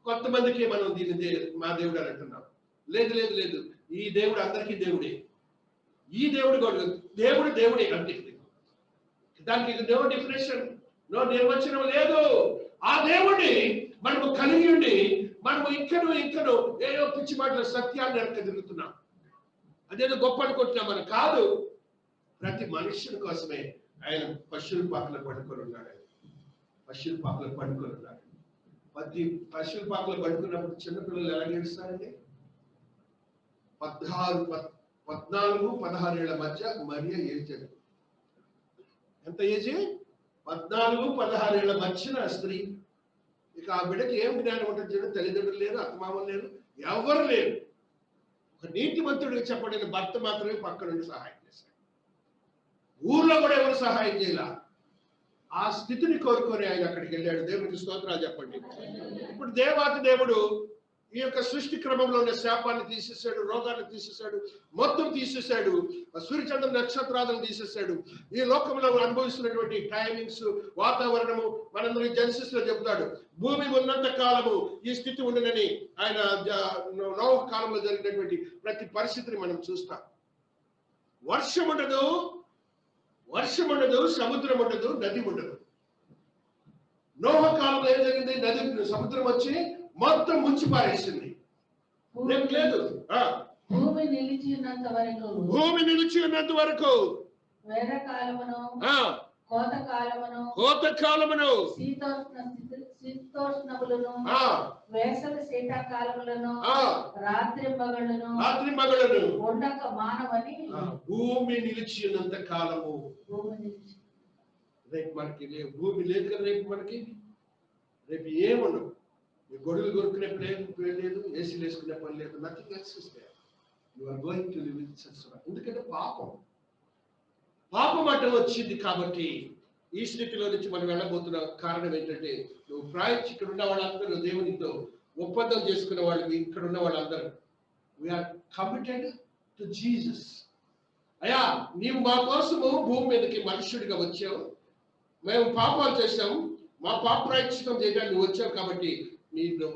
కొంతమందికి మనం దీన్ని మా దేవుడు అని అంటున్నాం. లేదు లేదు లేదు, ఈ దేవుడు అందరికీ దేవుడే. ఈ దేవుడు కూడా దేవుడు దేవుడే అంటే దానికి నో డిఫినేషన్, నో నిర్వచనం లేదు. ఆ దేవుడిని మనము కలిగి ఉండి మనము ఇంకను ఏదో పిచ్చి మాటల సత్యాన్ని వెనక తిరుగుతున్నాం. అదేదో గొప్ప అనుకుంటున్నాం. మనం కాదు. ప్రతి మనుష్యుని కోసమే ఆయన పశువుల పాకలో పడుకొని ఉన్నాడు. పశువుల పాకలో పడుకొని ఉన్నాడు. ప్రతి పశువుల పాకలో పడుకున్నప్పుడు చిన్నపిల్లలు ఎలా ఏడుస్తారండి? 14-16 ఏళ్ల మధ్య మరియ ఏజ్. ఎంత ఏజ్? 14-16 ఏళ్ల మధ్యన స్త్రీ. ఇక ఆ బిడ్డకి ఏం జ్ఞానం ఉంటుంది చూడండి. తల్లిదండ్రులు లేరు, అత్తమామలు లేరు, ఎవరు లేరు. ఒక నీతిమంతుడికి చెప్పబడిన భర్త మాత్రమే పక్క నుండి సహాయం చేశాడు. ఊర్లో కూడా ఎవరు సహాయం చేయాల. ఆ స్థితిని కోరుకొని ఆయన అక్కడికి వెళ్ళాడు. దేవునికి స్తోత్రాలు చెప్పండి. ఇప్పుడు దేవాతి దేవుడు ఈ యొక్క సృష్టి క్రమంలో ఉన్న శాపాన్ని తీసేశాడు, రోగాన్ని తీసేశాడు, మొత్తం తీసేశాడు, సూర్యచంద్ర నక్షత్రాలను తీసేశాడు. ఈ లోకంలో అనుభవిస్తున్నటువంటి టైమింగ్స్, వాతావరణము మనందరి జెన్సిస్ లో చెబుతాడు. భూమి ఉన్నంత కాలము ఈ స్థితి ఉండనని ఆయన నోవ కాలంలో జరిగినటువంటి ప్రతి పరిస్థితిని మనం చూస్తాం. వర్షం ఉండదు, సముద్రం ఉండదు, నది ఉండదు. నోవ కాలంలో ఏం జరిగింది? నది సముద్రం వచ్చి మొత్తం ముంచి పారేసింది. లేదు, భూమి నిలిచి ఉన్నంత వరకు కోత కాలమును శీతోష్ణములను వేసవి శీతాకాలములను రాత్రి మగళ్ళను ఉండక మానవని. భూమి నిలిచి ఉన్నంత కాలము. రేపు మనకి భూమి లేదు కదా. రేపు ఏముండవు. గొడుగులు కొనుక్కునే లేదు, ఏసీలు వేసుకునే పని లేదు. Nothing else is there. You are going to live with such. ఎందుకంటే పాపం అడ్డం వచ్చింది. కాబట్టి ఈ స్థితిలో నుంచి మనం వెళ్ళబోతున్న కారణం ఏంటంటే, నువ్వు ప్రాయశ్చిత్తం ఇక్కడ ఉన్న వాళ్ళందరూ దేవునితో ఒప్పందం చేసుకున్న వాళ్ళు, ఇక్కడ ఉన్న వాళ్ళందరూ వీఆర్ కమిటెడ్ టు జీసస్. అయ్యా, నీవు మా కోసము భూమి మీదకి మనుష్యుడిగా వచ్చావు. మేము పాపాలు చేశాము, మా పాప ప్రాయశ్చిత్తం చేయడానికి నువ్వు వచ్చావు. కాబట్టి నేను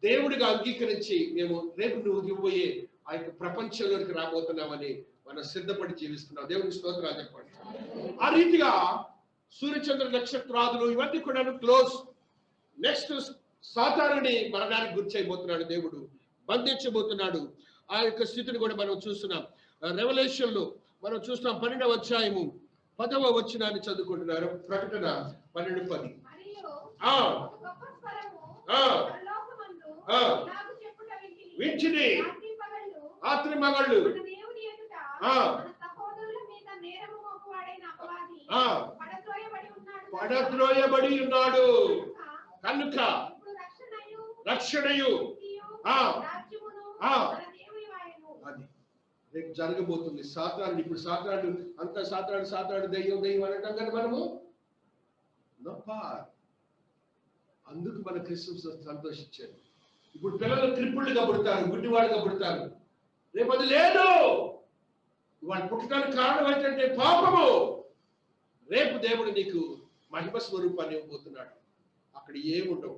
దేవుడిగా అంగీకరించి మేము రేపు నువ్వు ఇవ్వబోయే ఆ యొక్క ప్రపంచంలోకి రాబోతున్నామని మనం సిద్ధపడి జీవిస్తున్నాం. దేవుని స్తోత్రాలు చెప్పండి. ఆ రీతిగా సూర్యచంద్ర నక్షత్రాదులు ఇవన్నీ కూడా క్లోజ్. నెక్స్ట్ సాతానుని మరణానికి గురి చేయబోతున్నాడు దేవుడు, బంధించబోతున్నాడు. ఆ యొక్క స్థితిని కూడా మనం చూస్తున్నాం. రెవల్యూషన్ లో మనం చూస్తున్నాం. 12వ అధ్యాయము 10వ వచనాన్ని చదువుకుంటున్నారు. ప్రకటన 12:10. వించిని రాత్రి మగళ్ళు పడద్రోయబడి ఉన్నాడు కనుక రక్షణయు అది రేపు జరగబోతుంది. సాతానుడు ఇప్పుడు సాతానుడు అంత సాతానుడు దెయ్యం అనటం కానీ మనము అందుకు మన క్రిస్మస్ సంతోషించారు. ఇప్పుడు పిల్లలు క్రిప్పుడుగా పుడతారు, గుడ్డివాడుగా పుడతారు. రేపు అది లేదు. వాళ్ళు పుట్టడానికి కారణం ఏంటంటే పాపము. రేపు దేవుడు నీకు మహిమ స్వరూపాన్ని ఇవ్వబోతున్నాడు. అక్కడ ఏముండవు.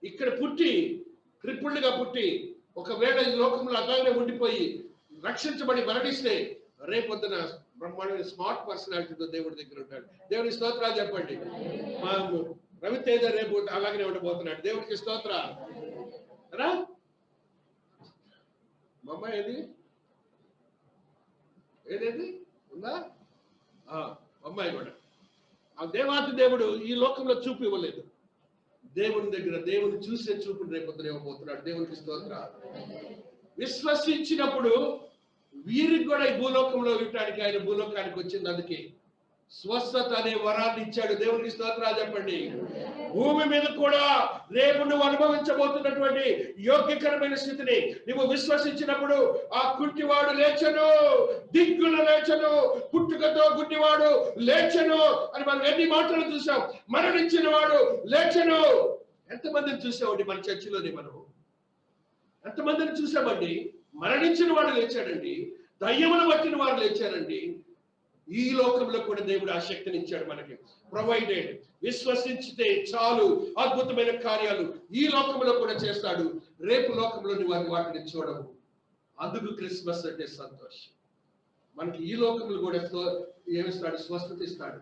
ఇక్కడ పుట్టి క్రిప్పుడుగా పుట్టి ఒకవేళ ఈ లోకంలో అలాగే ఉండిపోయి రక్షించబడి మరణిస్తే రేపొద్దున బ్రహ్మాండమైన స్మార్ట్ పర్సనాలిటీతో దేవుడి దగ్గర ఉంటాడు. దేవుని స్తోత్రాలు చెప్పండి. రవితేజ రేపు అలాగనే ఉండబోతున్నాడు. దేవుడికి స్తోత్ర. రా మమ్మ ఏది ఏదేది ఉందా? అమ్మాయి కూడా ఆ దేవాతి దేవుడు ఈ లోకంలో చూపు ఇవ్వలేదు. దేవుని దగ్గర దేవుని చూసే చూపుని రేపు ఇవ్వబోతున్నాడు. దేవునికి స్తోత్ర. విశ్వసించినప్పుడు వీరికి కూడా ఈ భూలోకంలో ఇవ్వటానికి ఆయన భూలోకానికి వచ్చింది. అందుకే స్వస్థత అనే వరాన్ని ఇచ్చాడు. దేవునికి స్తోత్రాలు చెప్పండి. భూమి మీద కూడా రేపు నువ్వు అనుభవించబోతున్నటువంటి యోగ్యకరమైన స్థితిని నువ్వు విశ్వసించినప్పుడు ఆ కుంటివాడు లేచను, దిగ్గులు లేచను, పుట్టుకతో గుడ్డివాడు లేచను అని మనం ఎన్ని మాటలు చూసాం. మరణించిన వాడు లేచను. ఎంతమందిని చూసామండి మన చర్చిలోని? మనం ఎంతమందిని చూసామండి? మరణించిన వాడు లేచాడండి, దయ్యములు పట్టిన వాడు లేచారండి. ఈ లోకంలో కూడా దేవుడు ఆ శక్తిని ఇచ్చాడు మనకి. ప్రొవైడెడ్. విశ్వసించితే చాలు అద్భుతమైన కార్యాలు ఈ లోకంలో కూడా చేస్తాడు. రేపు లోకంలోని వాటిని చూడము. అందుకు క్రిస్మస్ అంటే సంతోషం. మనకి ఈ లోకంలో కూడా ఏమిస్తాడు? స్వస్థత ఇస్తాడు.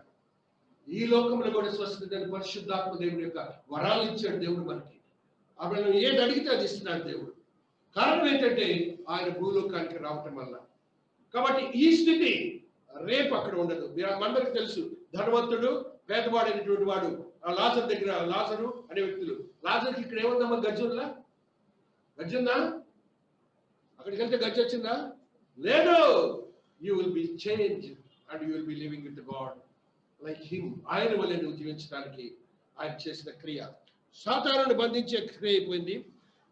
ఈ లోకంలో కూడా స్వస్థత పరిశుద్ధాత్మ దేవుని యొక్క వరాలు ఇచ్చాడు దేవుడు మనకి. అప్పుడు మనం ఏది అడిగితే అది ఇస్తున్నాడు దేవుడు. కారణం ఏంటంటే ఆయన భూలోకానికి రావటం వల్ల. కాబట్టి ఈ స్థితి రేపు అక్కడ ఉండదు. మనందరికి తెలుసు, ధనవంతుడు పేదవాడైనటువంటి వాడు లాజరు దగ్గర, లాజరు అనే వ్యక్తులు. లాజర్కి ఇక్కడ ఏముందమ్మా? గజ్జుందా? గజ్జుందా? అక్కడికి వెళ్తే గజ్జు వచ్చిందా? లేదు. You will be change and you will be living with God like him. ఆయన వల్ల నువ్వు జీవించడానికి ఆయన చేసిన క్రియ. సాతానుని బంధించే క్రియ అయిపోయింది.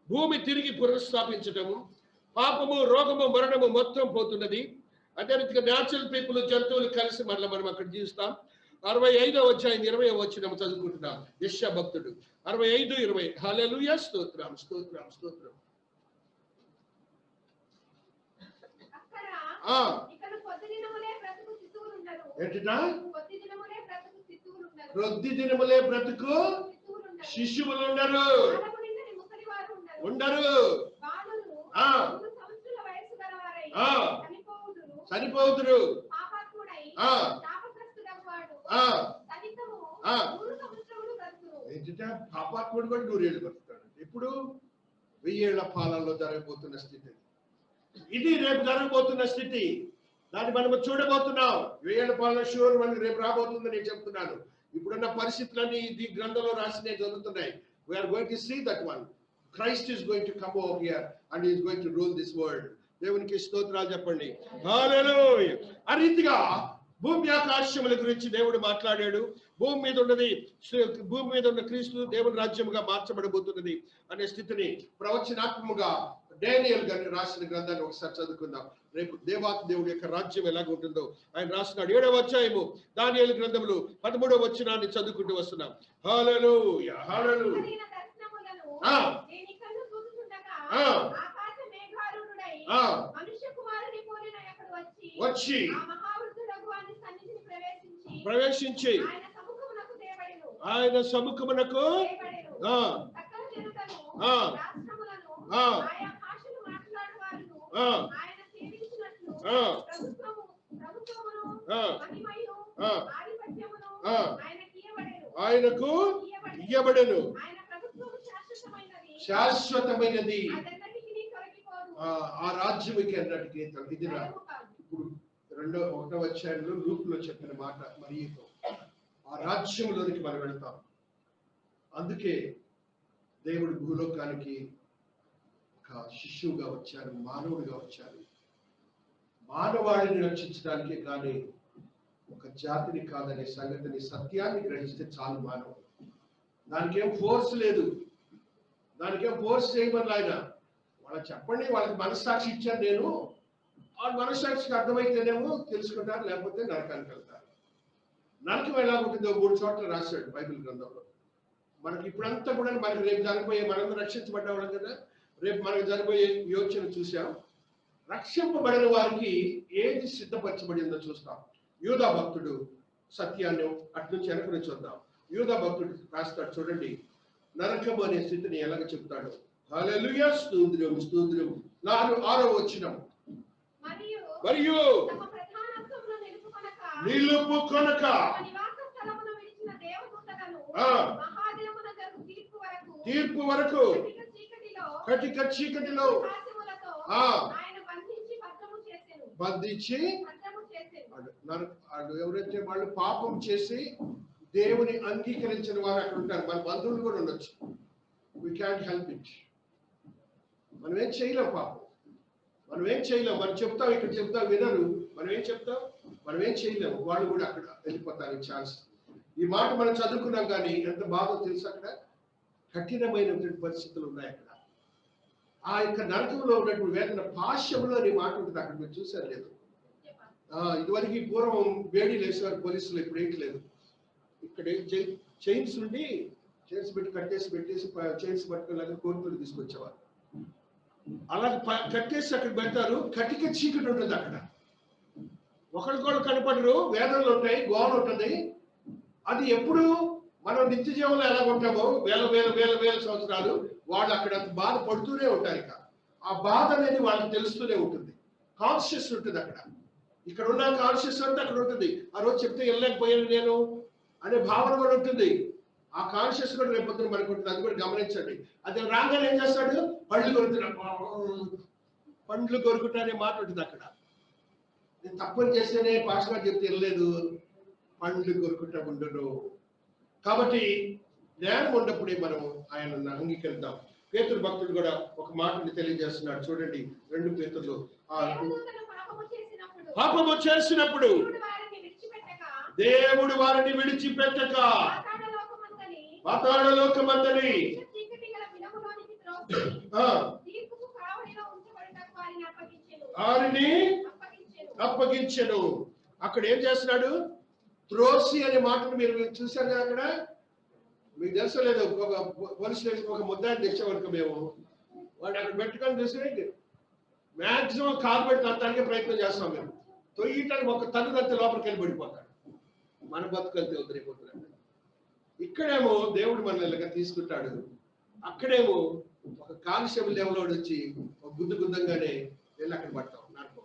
భూమి తిరిగి పునఃస్థాపించటము, పాపము, రోగము, మరణము మొత్తం పోతున్నది. అదే రీతిగా న్యాచురల్ పీపుల్, జంతువులు కలిసి మరలా మనం అక్కడ జీవిస్తాం. 65వ అధ్యాయం 20వ వచనం చదువుకుంటున్నాం. యెషయా భక్తుడు 65:20. హల్లెలూయా. స్తోత్రం, స్తోత్రం, స్తోత్రం. ఏంటినా? కొద్ది దినములే బ్రతుకు శిశువులు ఉండరు. చనిపోదురు. పాపాత్ముడు కూడా 100 ఏళ్ళు బతుకుతాడు. ఇప్పుడు 1000 ఏళ్ల పాలనలో జరగబోతున్న స్థితి ఇది. రేపు జరగబోతున్న స్థితి దాన్ని మనం చూడబోతున్నాం. 1000 ఏళ్ల పాలన షూర్ మనకి రేపు రాబోతుందని నేను చెప్తున్నాను. ఇప్పుడున్న పరిస్థితులన్నీ ఈ గ్రంథంలో రాసినవి జరుగుతున్నాయి. We are going to see that one. Christ is going to come over here and he is going to rule this world. దేవునికి స్తోత్రాలు చెప్పండి. హల్లెలూయా. ఆ రీతిగా భూమి ఆకాశముల గురించి దేవుడు మాట్లాడాడు. భూమి మీద ఉన్న క్రీస్తు దేవుని రాజ్యముగా మార్చబడబోతున్నది అనే స్థితిని ప్రవచనాత్మకంగా డానియేల్ గారు రాసిన గ్రంథాన్ని ఒకసారి చదువుకుందాం. రేపు దేవాతి దేవుడి యొక్క రాజ్యం ఎలాగ ఉంటుందో ఆయన రాసినాడు. 7వ అధ్యాయము డానియేల్ గ్రంథములు 13వ వచనాన్ని చదువుకుంటూ వస్తున్నాం. హల్లెలూయా, హల్లెలూయా. వచ్చి ప్రవేశించి ఆయన సముఖమునకు ఆయనకు ఇయ్యబడెను. శాశ్వతమైనది. ఆ రాజ్యముకి అన్నటికి ఇది ఇప్పుడు 1వ అధ్యాయంలో లూకులో చెప్పిన మాట మరియుతో ఆ రాజ్యంలోనికి మనం వెళ్తాం. అందుకే దేవుడు భూలోకానికి ఒక శిశువుగా వచ్చారు, మానవుడిగా వచ్చారు. మానవాళిని రక్షించడానికి కానీ ఒక జాతిని కాదనే సంగతిని, సత్యాన్ని గ్రహిస్తే చాలు మానవుడు. దానికేం ఫోర్స్ లేదు, దానికేం ఫోర్స్ చేయమని ఆయన వాళ్ళకి చెప్పండి. వాళ్ళకి మనస్సాక్షి ఇచ్చాను నేను, ఆ మనస్సాక్షికి అర్థమైతేనేమో తెలుసుకుంటారు, లేకపోతే నరకానికి వెళ్తారు. నరకం ఎలా ఉంటుందో 3 చోట్ల రాశాడు బైబిల్ గ్రంథంలో. మనకి ఇప్పుడంతా కూడా మనకి రేపు జరగబోయే, మనందరూ రక్షించబడ్డాం కదా, రేపు మనకు జరగబోయే యోచన చూసాం. రక్షింపబడిన వారికి ఏది సిద్ధపరచబడిందో చూస్తాం. యూదా భక్తుడు సత్యాన్ని అట్నుంచి వెనక నుంచి వద్దాం. యూదా భక్తుడు రాస్తాడు చూడండి, నరకం అనే స్థితిని ఎలాగ చెప్తాడు. హల్లెలూయా. స్తోత్రం, స్తోత్రం. 6వ వచనం. మరియు నిలుపుకొనక తీర్పు వరకు కటిక చీకటిలో కటిక చీకటిలో హాస్యములతో ఆ. ఆయన బంధించి భద్రము చేసెను. బంధించి భద్రము చేసెను. వాళ్ళు ఎవరైతే వాళ్ళు పాపం చేసి దేవుని అంగీకరించిన వారు అక్కడ ఉంటారు. మన బంధువులు కూడా ఉండొచ్చు. We can help it. మనం ఏం చేయలేం పాపం, మనం ఏం చేయలేం. మనం చెప్తాం, ఇక్కడ చెప్తాం, వినరు. మనం ఏం చెప్తాం, మనం ఏం చేయలేము. వాళ్ళు కూడా అక్కడ వెళ్ళిపోతారు ఛాన్స్. ఈ మాట మనం చదువుకున్నాం, కానీ ఎంత బాధో తెలుసు. అక్కడ కఠినమైనటువంటి పరిస్థితులు ఉన్నాయి. అక్కడ ఆ యొక్క నరకంలో ఉన్నటువంటి వేదన పాశములో అనే మాట ఉంటుంది. అక్కడ మీరు చూసారు లేదు? ఇదివరకు పూర్వం వేడి లేసేవారు పోలీసులు, ఇప్పుడు ఏంటి లేదు. ఇక్కడ చైన్స్ నుండి చైన్స్ పెట్టి పెట్టేసి చైన్స్ పట్టుకుని కోర్టులు తీసుకొచ్చేవారు. అలా కట్టేసి అక్కడ పెడతారు. కటిక చీకటి ఉంటుంది అక్కడ. ఒకరికొకరు కనపడరు. వేదనలు ఉంటాయి, గోడ ఉంటుంది. అది ఎప్పుడు మనం నిత్య జీవంలో ఎలా ఉంటామో వేల వేల వేల వేల సంవత్సరాలు వాళ్ళు అక్కడ బాధ పడుతూనే ఉంటారు. ఇక ఆ బాధ అనేది వాళ్ళకి తెలుస్తూనే ఉంటుంది. కాన్షియస్ ఉంటుంది అక్కడ. ఇక్కడ ఉన్న కాన్షియస్ అంతా అక్కడ ఉంటుంది. ఆ రోజు చెప్తే వెళ్ళలేకపోయాను నేను అనే భావన కూడా ఉంటుంది. ఆ కాన్షియస్ కూడా రేపు పొద్దున మనకు ఉంటుంది. అది కూడా గమనించండి. అది రాగానే ఏం చేస్తాడు, పండ్లు కొరుకుతా అనే మాట ఉంటుంది అక్కడ. నేను తప్పని చేస్తేనే పాస్ గారు చెప్తే వెళ్ళలేదు, పండ్లు కొరుకుతా ఉండరు. కాబట్టి జ్ఞానం ఉన్నప్పుడే మనం ఆయన అంగీకరిద్దాం. పేతురు భక్తుడు కూడా ఒక మాటని తెలియజేస్తున్నాడు. చూడండి 2 పేతురులో, పాపము చేసినప్పుడు దేవుడు వారిని విడిచిపెట్టక పాతాళలోకమందని వారిని అప్పగించెను. అక్కడ ఏం చేస్తున్నాడు, త్రోసి అనే మాటను మీరు చూశారు కదా. అక్కడ మీకు తెలుసలేదు, ఒక పోలీస్ స్టేషన్ ఒక ముద్దాన్ని తెచ్చేవరకు మేము వాడు అక్కడ పెట్టుకొని చూసి మాక్సిమం కాలు పెట్టి తనటానికి ప్రయత్నం చేస్తాం. మేము తొయ్యటానికి ఒక తల్లిదంత లోపలికి వెళ్ళి పడిపోతాడు. మన బతుకలితే వదిలిపోతున్నాడు. ఇక్కడేమో దేవుడు మనల్ని తీసుకుంటాడు. అక్కడేమో ఒక కానిస్టేబుల్ దేవుడు వచ్చి ఒక గుద్దంగానే వెళ్ళి అక్కడ పడతాం నరకం.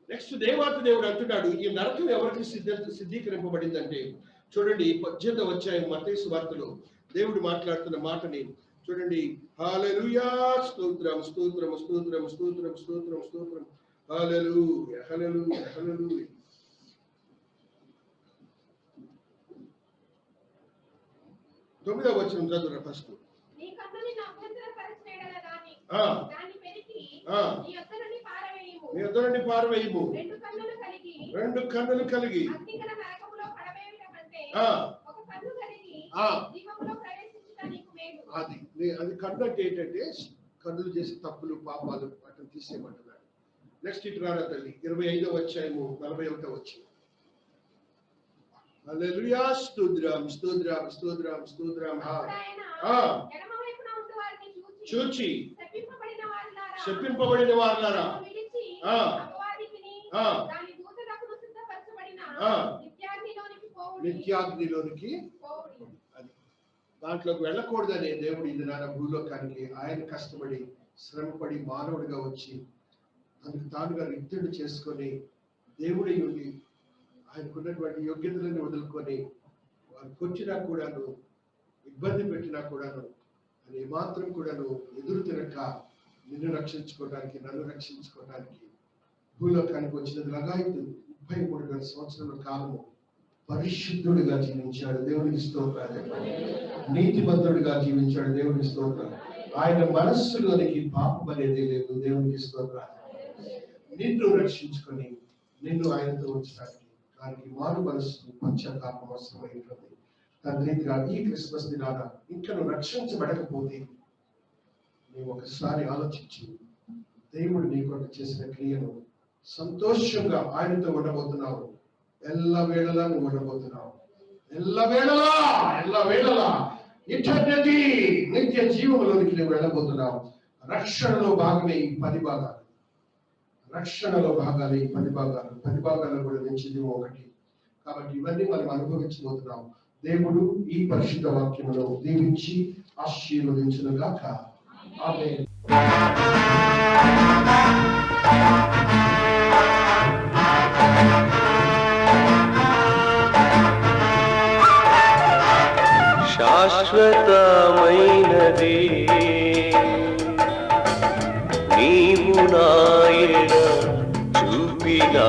నెక్స్ట్ దేవుడు అంటున్నాడు, ఈ నరకం ఎవరికి సిద్ధీకరింపబడిందంటే చూడండి 18వ అధ్యాయం మత్తయి సువార్తలో దేవుడు మాట్లాడుతున్న మాటని చూడండి. హల్లెలూయా, స్తోత్రం స్తోత్రం స్తోత్రం స్తోత్రం స్తోత్రం స్తోత్రం, హల్లెలూయా హల్లెలూయా హల్లెలూయా. 9వ వచనం చదువురా ఫస్ట్. నీ యొద్ద నుండి పారవేయుము, 2 కన్నులు కలిగి అది కన్ను అంటే ఏంటంటే కన్నులు చేసే తప్పులు పాపాలు అట్లా తీసేయమంటున్నాడు. నెక్స్ట్ ఇటు రారా తల్లి 25వ అధ్యాయము 41వ వచనం. హల్లెలూయా, స్తోత్రం స్తోత్రం స్తోత్రం స్తోత్రం. చూచి శపింపబడిన వారులారా, నిత్యాగ్నిలోనికి అది దాంట్లోకి వెళ్ళకూడదనే దేవుడు ఇది నాన్న భూలోకానికి ఆయన కష్టపడి శ్రమపడి మానవుడిగా వచ్చి అందుకు తానుగా రిక్తుడు చేసుకొని దేవుడి ఉండి ఆయనకున్నటువంటి యోగ్యతలను వదులుకొని వారు కొట్టినా కూడాను ఇబ్బంది పెట్టినా కూడాను అని మాత్రం కూడాను ఎదురు తినక నిన్ను రక్షించుకోవడానికి నన్ను రక్షించుకోవడానికి భూలోకానికి వచ్చినది లగాయతు 33,000 సంవత్సరాల కాలము పరిశుద్ధుడిగా జీవించాడు. దేవునికి స్తోత్రాలు. నీతిమంతుడిగా జీవించాడు. దేవునికి స్తోత్రాలు. ఆయన మనస్సులోనికి పాపం అనేది లేదు. దేవునికి స్తోత్రాలు. నిన్ను రక్షించుకొని నిన్ను ఆయనతో ఉంచడానికి దానికి మారు మనస్సు పశ్చాత్తాపం అవసరమైనటువంటి తండ్రిగా ఈ క్రిస్మస్ దినాన ఇంకా నువ్వు రక్షించబడకపోతే నువ్వు ఒకసారి ఆలోచించి దేవుడు నీ కొరకు చేసిన క్రియను సంతోషంగా ఆయనతో ఉండబోతున్నావు. ఎల్లవేళలా నువ్వు ఉండబోతున్నావు. ఎల్లవేళలా ఇటర్నిటీ నిత్య జీవంలోనికి నువ్వు వెళ్ళబోతున్నావు. రక్షణలో భాగమే ఈ 10 భాగాలు. రక్షణలో భాగాలు ఈ 10 భాగాలు. 10 భాగాల్లో కూడా నిలిచింది ఒకటి. కాబట్టి ఇవన్నీ మనం అనుభవించబోతున్నాం. దేవుడు ఈ పరిశుద్ధ వాక్యములో దీవించి ఆశీర్వదించునుగాక. ఆమేన్. శాశ్వతమైనది నీవు నాయన చూపినా